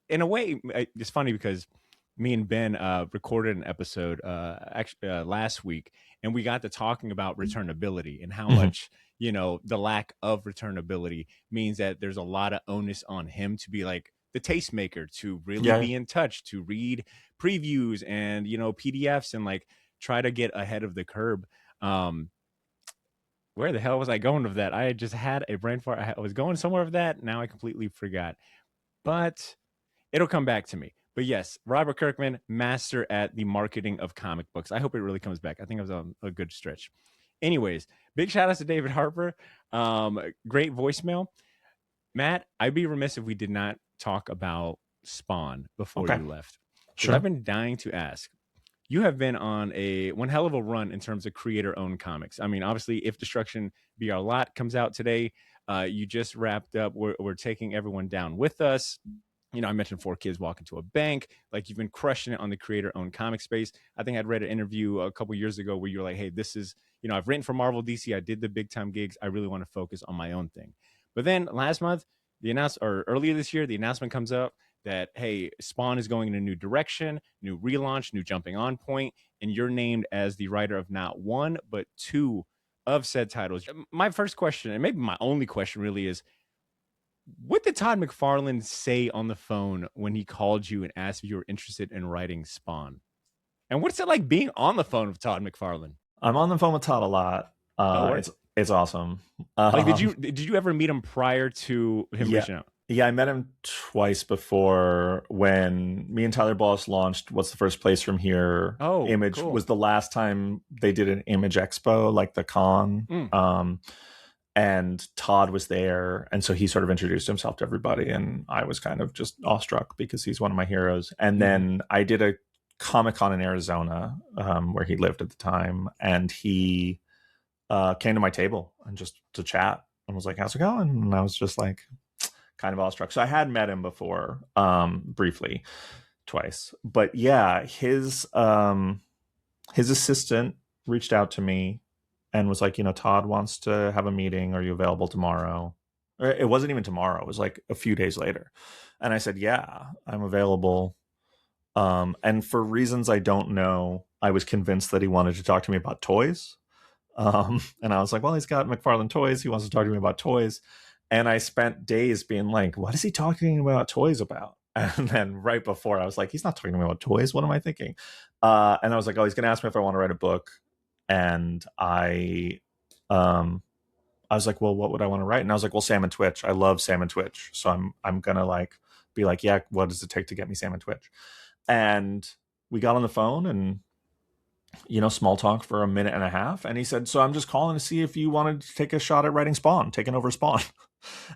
in a way, it's funny because me and Ben recorded an episode last week, and we got to talking about returnability and how much, you know, the lack of returnability means that there's a lot of onus on him to be like the tastemaker, to really be in touch, to read previews and, you know, PDFs and like try to get ahead of the curb. Where the hell was I going with that? I just had a brain fart. I was going somewhere with that. Now I completely forgot, but it'll come back to me. But yes, Robert Kirkman, master at the marketing of comic books. I hope it really comes back. I think it was a good stretch. Anyways, big shout outs to David Harper. Great voicemail. Matt, I'd be remiss if we did not talk about Spawn before you left. Sure. I've been dying to ask. You have been on one hell of a run in terms of creator-owned comics. I mean, obviously, If Destruction Be Our Lot comes out today. You just wrapped up. We're taking everyone down with us. You know, I mentioned 4 Kids Walk Into a Bank. Like, you've been crushing it on the creator-owned comic space. I think I'd read an interview a couple years ago where you were like, hey, this is, you know, I've written for Marvel, DC. I did the big-time gigs. I really want to focus on my own thing. But then last month, earlier this year, the announcement comes up that, hey, Spawn is going in a new direction, new relaunch, new jumping on point, and you're named as the writer of not 1, but 2 of said titles. My first question, and maybe my only question really, is, what did Todd McFarlane say on the phone when he called you and asked if you were interested in writing Spawn? And what's it like being on the phone with Todd McFarlane? I'm on the phone with Todd a lot. It's awesome. Like, did you ever meet him prior to him reaching out? Yeah, I met him twice before when me and Tyler Boss launched What's the First Place From Here. Image cool. Was the last time they did an Image Expo, like the con. And Todd was there. And so he sort of introduced himself to everybody. And I was kind of just awestruck because he's one of my heroes. And then I did a Comic-Con in Arizona where he lived at the time. And he came to my table and just to chat. and was like, how's it going? And I was just like kind of awestruck. So I had met him before, briefly, twice. But yeah, his assistant reached out to me and was like, Todd wants to have a meeting. Are you available tomorrow? It wasn't even tomorrow. It was like a few days later. And I said, yeah, I'm available. And for reasons I don't know, I was convinced that he wanted to talk to me about toys. And I was like, well, he's got McFarlane toys. He wants to talk to me about toys. And I spent days being like, what is he talking about toys about? And then right before, I was like, he's not talking to me about toys. What am I thinking? And I was like, oh, he's going to ask me if I want to write a book. And I was like, well, what would I want to write? And I was like, well, Sam and Twitch. I love Sam and Twitch. So I'm going to like be like, yeah, what does it take to get me Sam and Twitch? And we got on the phone and, small talk for a minute and a half. And he said, so I'm just calling to see if you wanted to take a shot at writing Spawn, taking over Spawn.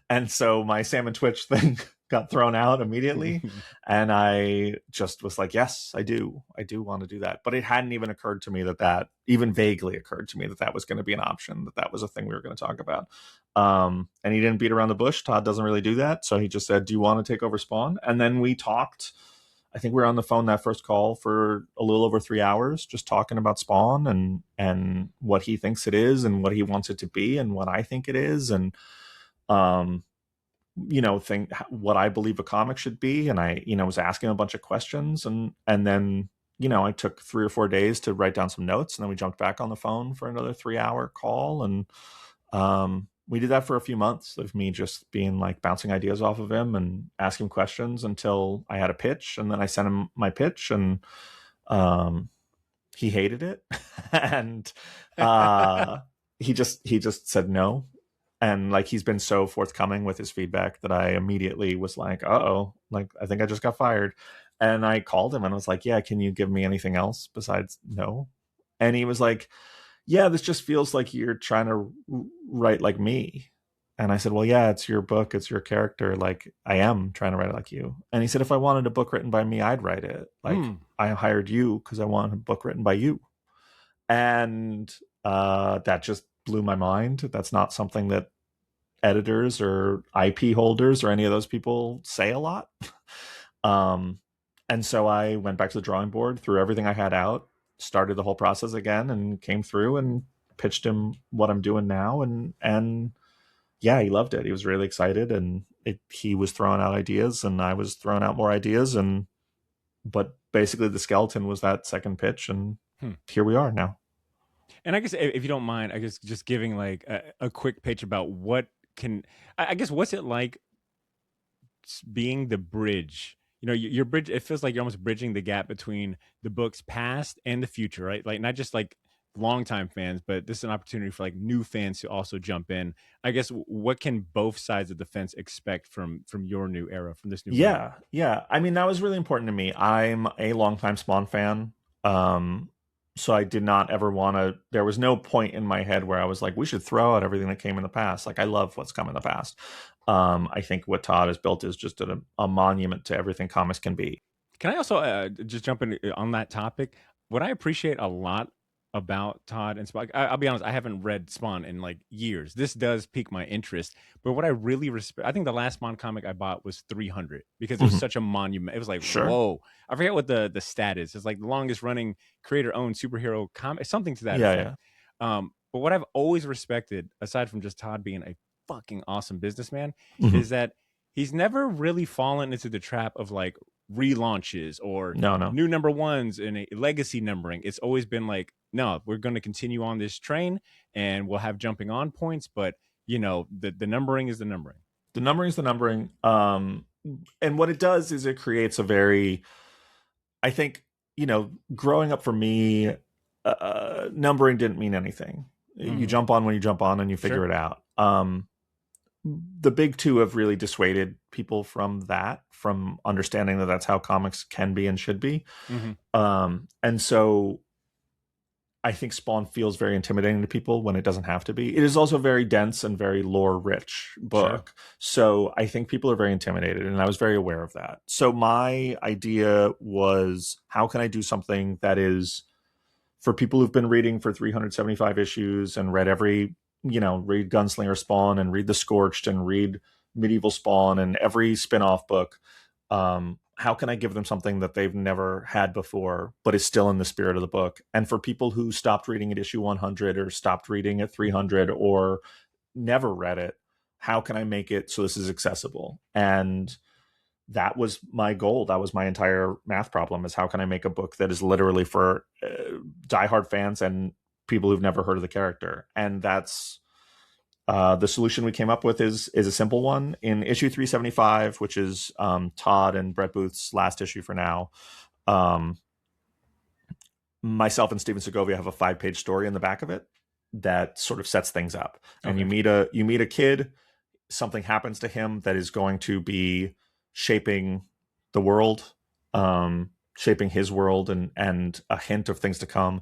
And so my Sam and Twitch thing got thrown out immediately. And I just was like, yes, I do want to do that. But it hadn't even occurred to me that even vaguely occurred to me that was going to be an option, that was a thing we were going to talk about. And he didn't beat around the bush. Todd doesn't really do that. So he just said, do you want to take over Spawn? And then we talked. I think we were on the phone that first call for a little over 3 hours, just talking about Spawn and what he thinks it is and what he wants it to be and what I think it is. And, think what I believe a comic should be. And I, was asking a bunch of questions and then, I took 3 or 4 days to write down some notes, and then we jumped back on the phone for another 3-hour call. And, we did that for a few months of me just being like bouncing ideas off of him and asking questions until I had a pitch. And then I sent him my pitch, and, he hated it. And, he just said no. And like, he's been so forthcoming with his feedback that I immediately was like, like, I think I just got fired. And I called him and was like, yeah, can you give me anything else besides no? And he was like, yeah, this just feels like you're trying to write like me. And I said, well, yeah, it's your book. It's your character. Like, I am trying to write it like you. And he said, if I wanted a book written by me, I'd write it. Like, I hired you because I want a book written by you. And that just blew my mind. That's not something that editors or IP holders or any of those people say a lot. And so I went back to the drawing board, threw everything I had out, started the whole process again, and came through and pitched him what I'm doing now. And yeah, he loved it. He was really excited, and he was throwing out ideas and I was throwing out more ideas. But basically the skeleton was that second pitch, and here we are now. And I guess if you don't mind, I guess just giving like a quick pitch about what's it like being the bridge? Your bridge, it feels like you're almost bridging the gap between the book's past and the future, right? Like, not just like longtime fans, but this is an opportunity for like new fans to also jump in. I guess, what can both sides of the fence expect from your new era, from this new movie? Yeah. I mean, that was really important to me. I'm a longtime Spawn fan. So I did not ever want to, there was no point in my head where I was like, we should throw out everything that came in the past. Like, I love what's come in the past. I think what Todd has built is just a monument to everything comics can be. Can I also just jump in on that topic? What I appreciate a lot about Todd and Spawn, I'll be honest, I haven't read Spawn in like years. This does pique my interest, but what I really respect, I think the last Spawn comic I bought was 300 because it was such a monument. It was like, whoa, I forget what the stat is. It's like the longest running creator owned superhero comic, something to that effect. Yeah. But what I've always respected, aside from just Todd being a fucking awesome businessman, is that he's never really fallen into the trap of like relaunches or new number ones and a legacy numbering. It's always been like, no, we're going to continue on this train and we'll have jumping on points, but the numbering is the numbering. The numbering is the numbering. And what it does is it creates a very, I think, growing up for me, numbering didn't mean anything. You jump on when you jump on and you figure it out. The big two have really dissuaded people from understanding that that's how comics can be and should be. And so I think Spawn feels very intimidating to people when it doesn't have to be. It is also very dense and very lore rich book. Sure. So I think people are very intimidated, and I was very aware of that. So my idea was, how can I do something that is for people who've been reading for 375 issues and read every read Gunslinger Spawn and read The Scorched and read Medieval Spawn and every spin-off book. How can I give them something that they've never had before, but is still in the spirit of the book? And for people who stopped reading at issue 100 or stopped reading at 300 or never read it, how can I make it so this is accessible? And that was my goal. That was my entire math problem, is how can I make a book that is literally for diehard fans and people who've never heard of the character? And that's the solution we came up with is a simple one. In issue 375, which is Todd and Brett Booth's last issue for now, myself and Steven Segovia have a 5-page story in the back of it that sort of sets things up. Okay. And you meet a kid, something happens to him that is going to be shaping the world, shaping his world, and a hint of things to come.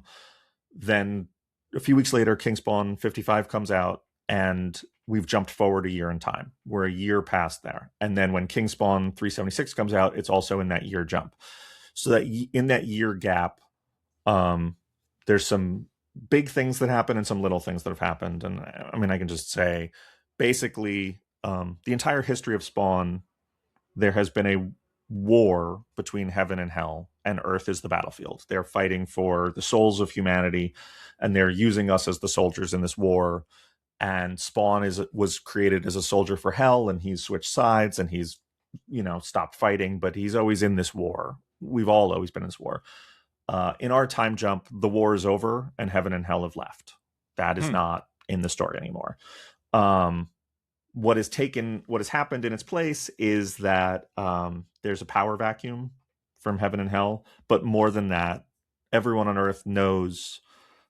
Then a few weeks later, King Spawn 55 comes out, and we've jumped forward a year in time. We're a year past there. And then when King Spawn 376 comes out, it's also in that year jump. So that in that year gap, there's some big things that happen and some little things that have happened. And I mean, I can just say, basically, the entire history of Spawn, there has been a war between heaven and hell, and Earth is the battlefield. They're fighting for the souls of humanity, and they're using us as the soldiers in this war. And Spawn was created as a soldier for hell, and he's switched sides, and he's stopped fighting, but he's always in this war. We've all always been in this war. In our time jump, the war is over, and heaven and hell have left. That is not in the story anymore. What has happened in its place is that there's a power vacuum from heaven and hell, but more than that, everyone on Earth knows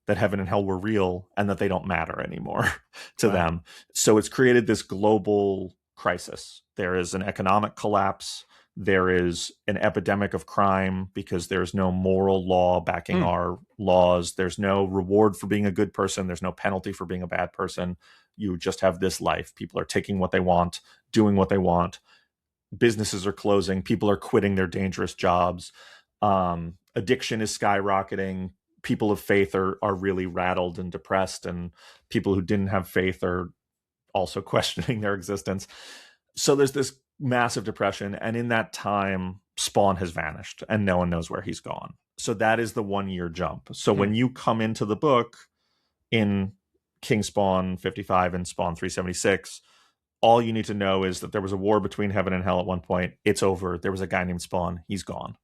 that heaven and hell were real and that they don't matter anymore to them. So it's created this global crisis. There is an economic collapse. There is an epidemic of crime because there's no moral law backing our laws. There's no reward for being a good person. There's no penalty for being a bad person. You just have this life. People are taking what they want, doing what they want. Businesses are closing. People are quitting their dangerous jobs. Addiction is skyrocketing. People of faith are really rattled and depressed, and people who didn't have faith are also questioning their existence. So there's this massive depression, and in that time, Spawn has vanished, and no one knows where he's gone. So that is the 1 year jump. So when you come into the book in King Spawn 55 and Spawn 376, all you need to know is that there was a war between heaven and hell at one point. It's over. There was a guy named Spawn. He's gone.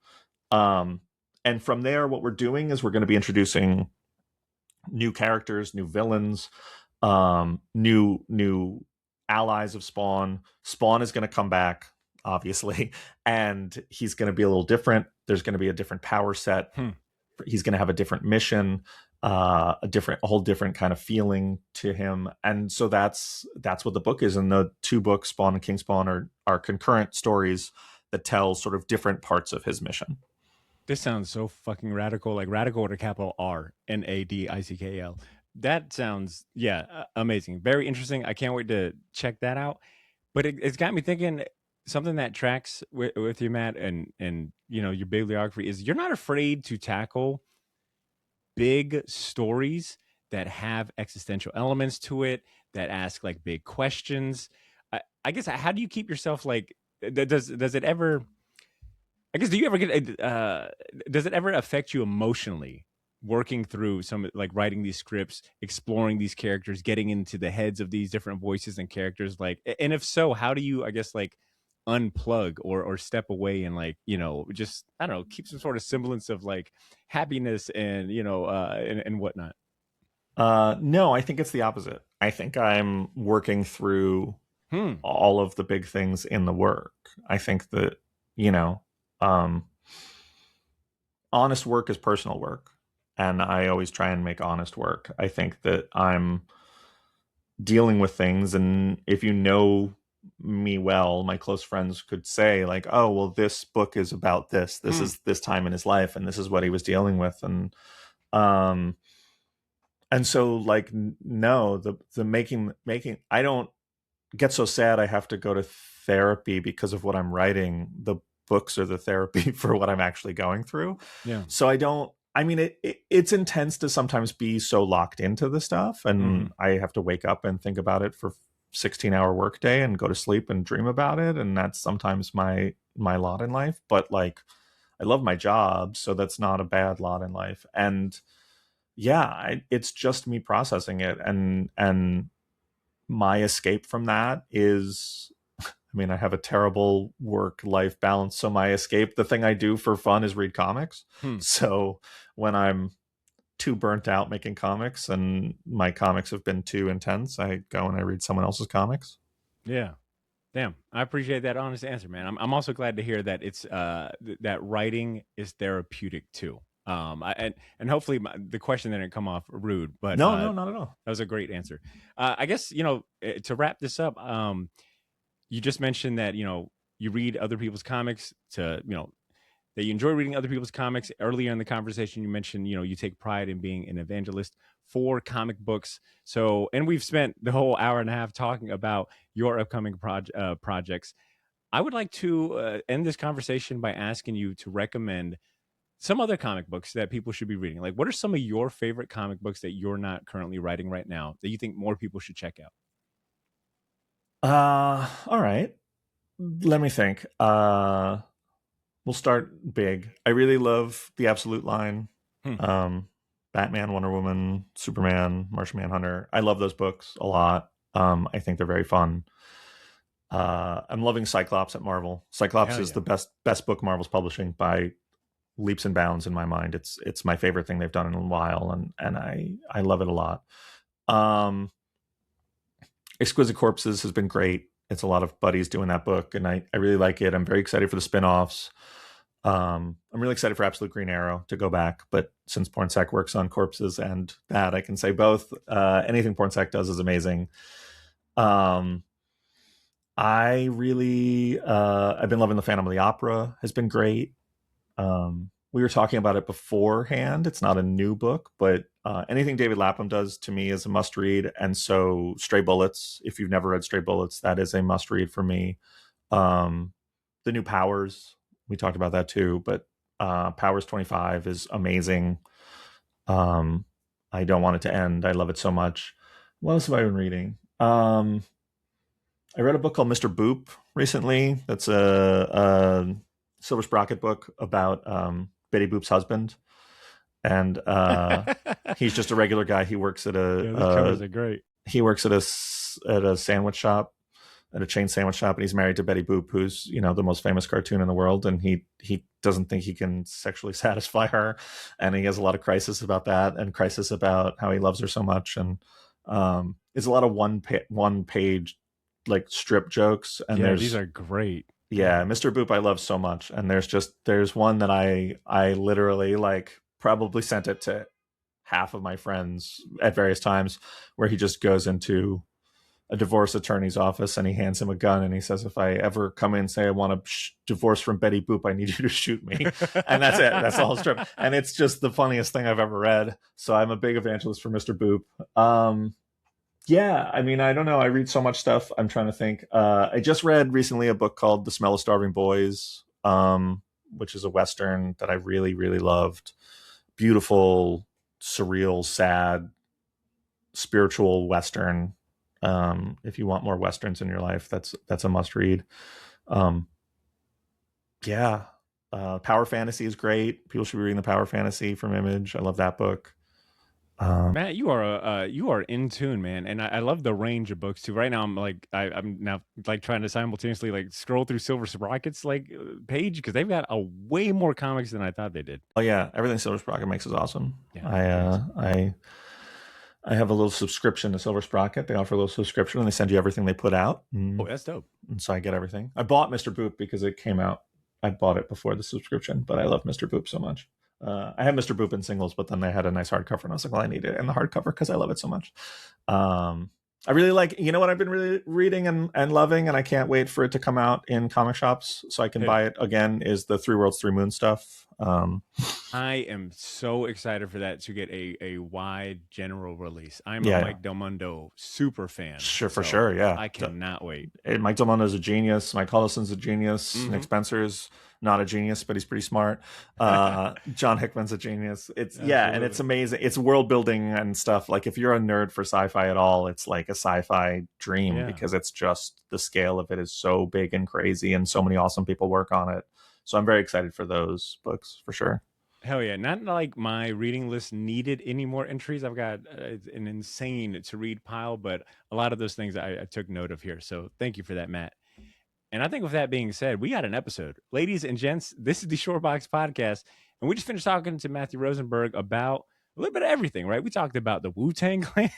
And from there, what we're doing is we're going to be introducing new characters, new villains, new allies of Spawn. Spawn is going to come back, obviously, and he's going to be a little different. There's going to be a different power set. He's going to have a different mission, a whole different kind of feeling to him. And so that's what the book is. And the 2 books, Spawn and King Spawn, are concurrent stories that tell sort of different parts of his mission. This sounds so fucking radical, like radical with a capital RNADICKL. That sounds, amazing. Very interesting. I can't wait to check that out. But it's got me thinking, something that tracks with you, Matt, and your bibliography is you're not afraid to tackle big stories that have existential elements to it, that ask like big questions. I guess, how do you keep yourself like, does it ever... I guess, do you ever get, does it ever affect you emotionally working through like writing these scripts, exploring these characters, getting into the heads of these different voices and characters? Like, and if so, how do you, I guess, like unplug or step away and like, just, I don't know, keep some sort of semblance of like happiness and, and whatnot? No, I think it's the opposite. I think I'm working through all of the big things in the work. I think that, honest work is personal work, and I always try and make honest work. I think that I'm dealing with things, and if you know me well, my close friends could say like, oh, well, this book is about this is this time in his life, and this is what he was dealing with. And so like, no, the making, I don't get so sad I have to go to therapy because of what I'm writing. The books are the therapy for what I'm actually going through. Yeah. So I don't I mean, it's intense to sometimes be so locked into the stuff, and I have to wake up and think about it for 16-hour workday and go to sleep and dream about it, and that's sometimes my lot in life. But like, I love my job, so that's not a bad lot in life. And yeah, it's just me processing it, and my escape from that is, I mean, I have a terrible work-life balance, so my escape, the thing I do for fun, is read comics. So when I'm too burnt out making comics and my comics have been too intense, I go and I read someone else's comics. Yeah. Damn, I appreciate that honest answer, man. I'm also glad to hear that it's that writing is therapeutic too. And hopefully the question didn't come off rude, but no, not at all. That was a great answer. I guess, you know, to wrap this up, you just mentioned that, you know, you read other people's comics to, you know, that you enjoy reading other people's comics. Earlier in the conversation, you mentioned, you know, you take pride in being an evangelist for comic books. So, and we've spent the whole hour and a half talking about your upcoming projects. I would like to end this conversation by asking you to recommend some other comic books that people should be reading. Like, what are some of your favorite comic books that you're not currently writing right now that you think more people should check out? All right. Let me think. We'll start big. I really love the Absolute line. Batman, Wonder Woman, Superman, Martian Manhunter. I love those books a lot. I think they're very fun. I'm loving Cyclops at Marvel. Cyclops is the best book Marvel's publishing by leaps and bounds in my mind. It's my favorite thing they've done in a while, and I love it a lot. Exquisite Corpses has been great. It's a lot of buddies doing that book, and I really like it. I'm very excited for the spin-offs. I'm really excited for Absolute Green Arrow to go back, but since Pornsak works on Corpses and that, I can say both. Anything Pornsak does is amazing. I really I've been loving The Phantom of the Opera. Has been great. We were talking about it beforehand. It's not a new book, but anything David Lapham does to me is a must read. And so Stray Bullets, if you've never read Stray Bullets, that is a must read for me. The new Powers, we talked about that too, but Powers 25 is amazing. I don't want it to end. I love it so much. What else have I been reading? I read a book called Mr. Boop recently. That's a Silver Sprocket book about Betty Boop's husband, and he's just a regular guy. He works at he works at a sandwich shop, at a chain sandwich shop, and he's married to Betty Boop, who's, you know, the most famous cartoon in the world, and he doesn't think he can sexually satisfy her, and he has a lot of crisis about that, and crisis about how he loves her so much, and it's a lot of one page like strip jokes, and these are great. Yeah, Mr. Boop I love so much, and there's one that I literally like probably sent it to half of my friends at various times, where he just goes into a divorce attorney's office and he hands him a gun and he says, if I ever come in and say I want a divorce from Betty Boop, I need you to shoot me. And that's it. That's the whole strip. And it's just the funniest thing I've ever read. So I'm a big evangelist for Mr. Boop. Yeah, I mean, I don't know. I read so much stuff. I'm trying to think. I just read recently a book called The Smell of Starving Boys, which is a Western that I really, really loved. Beautiful, surreal, sad, spiritual Western. If you want more Westerns in your life, that's a must read. Power Fantasy is great. People should be reading the Power Fantasy from Image. I love that book. Matt, you are in tune, man, and I love the range of books too. Right now, I'm now like trying to simultaneously like scroll through Silver Sprocket's like page, because they've got a way more comics than I thought they did. Oh yeah, everything Silver Sprocket makes is awesome. Yeah, I have a little subscription to Silver Sprocket. They offer a little subscription and they send you everything they put out. Oh, that's dope. And so I get everything. I bought Mr. Boop because it came out. I bought it before the subscription, but I love Mr. Boop so much. I had Mr. Boop in singles, but then they had a nice hardcover, and I was like, well, I need it in the hardcover because I love it so much. I really like, you know what I've been really reading and loving, and I can't wait for it to come out in comic shops so I can buy it again, is the Three Worlds, Three Moons stuff. I am so excited for that to get a wide general release. I'm a Mike Del Mundo super fan. For sure, yeah. I cannot wait. Mike Del Mundo is a genius. Mike Hollison's a genius. Nick Spencer's not a genius, but he's pretty smart. John Hickman's a genius. It's and it's amazing. It's world building and stuff. Like if you're a nerd for sci-fi at all, it's like a sci-fi dream because it's just the scale of it is so big and crazy, and so many awesome people work on it. So I'm very excited for those books for sure. Hell yeah. Not like my reading list needed any more entries. I've got an insane to read pile, but a lot of those things I took note of here. So thank you for that, Matt. And I think with that being said, we got an episode. Ladies and gents, this is the Shortbox Podcast. And we just finished talking to Matthew Rosenberg about a little bit of everything, right? We talked about the Wu-Tang Clan.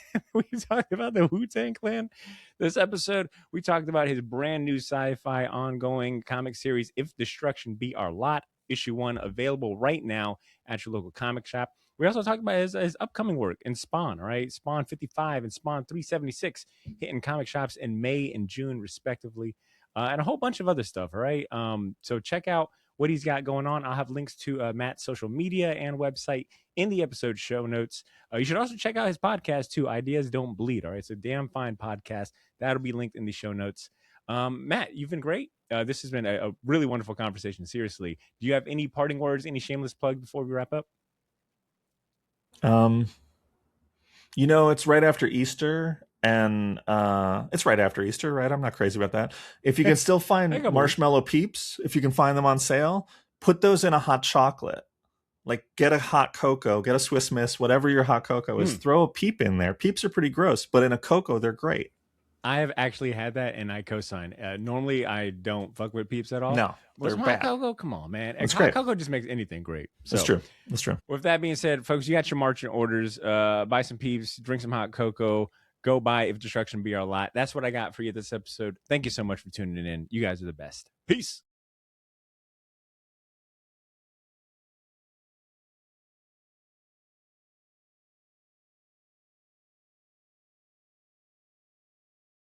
This episode. We talked about his brand new sci-fi ongoing comic series, If Destruction Be Our Lot. Issue 1 available right now at your local comic shop. We also talked about his upcoming work in Spawn, right? Spawn 55 and Spawn 376 hitting comic shops in May and June, respectively, and a whole bunch of other stuff, all right? So check out what he's got going on. I'll have links to Matt's social media and website in the episode show notes. You should also check out his podcast, too, Ideas Don't Bleed, all right? It's a damn fine podcast. That'll be linked in the show notes. Matt, you've been great. This has been a really wonderful conversation. Seriously. Do you have any parting words, any shameless plug before we wrap up? It's right after Easter, and it's right after Easter, right? I'm not crazy about that. If you can still find marshmallow peeps, if you can find them on sale, put those in a hot chocolate. Like get a hot cocoa, get a Swiss Miss, whatever your hot cocoa is, throw a peep in there. Peeps are pretty gross, but in a cocoa, they're great. I have actually had that, and I co-sign. Normally, I don't fuck with peeps at all. No, they're bad. Cocoa? Come on, man. That's great. Cocoa just makes anything great. So, That's true. With that being said, folks, you got your marching orders. Buy some peeps, drink some hot cocoa. Go buy If Destruction Be Our Lot. That's what I got for you this episode. Thank you so much for tuning in. You guys are the best. Peace.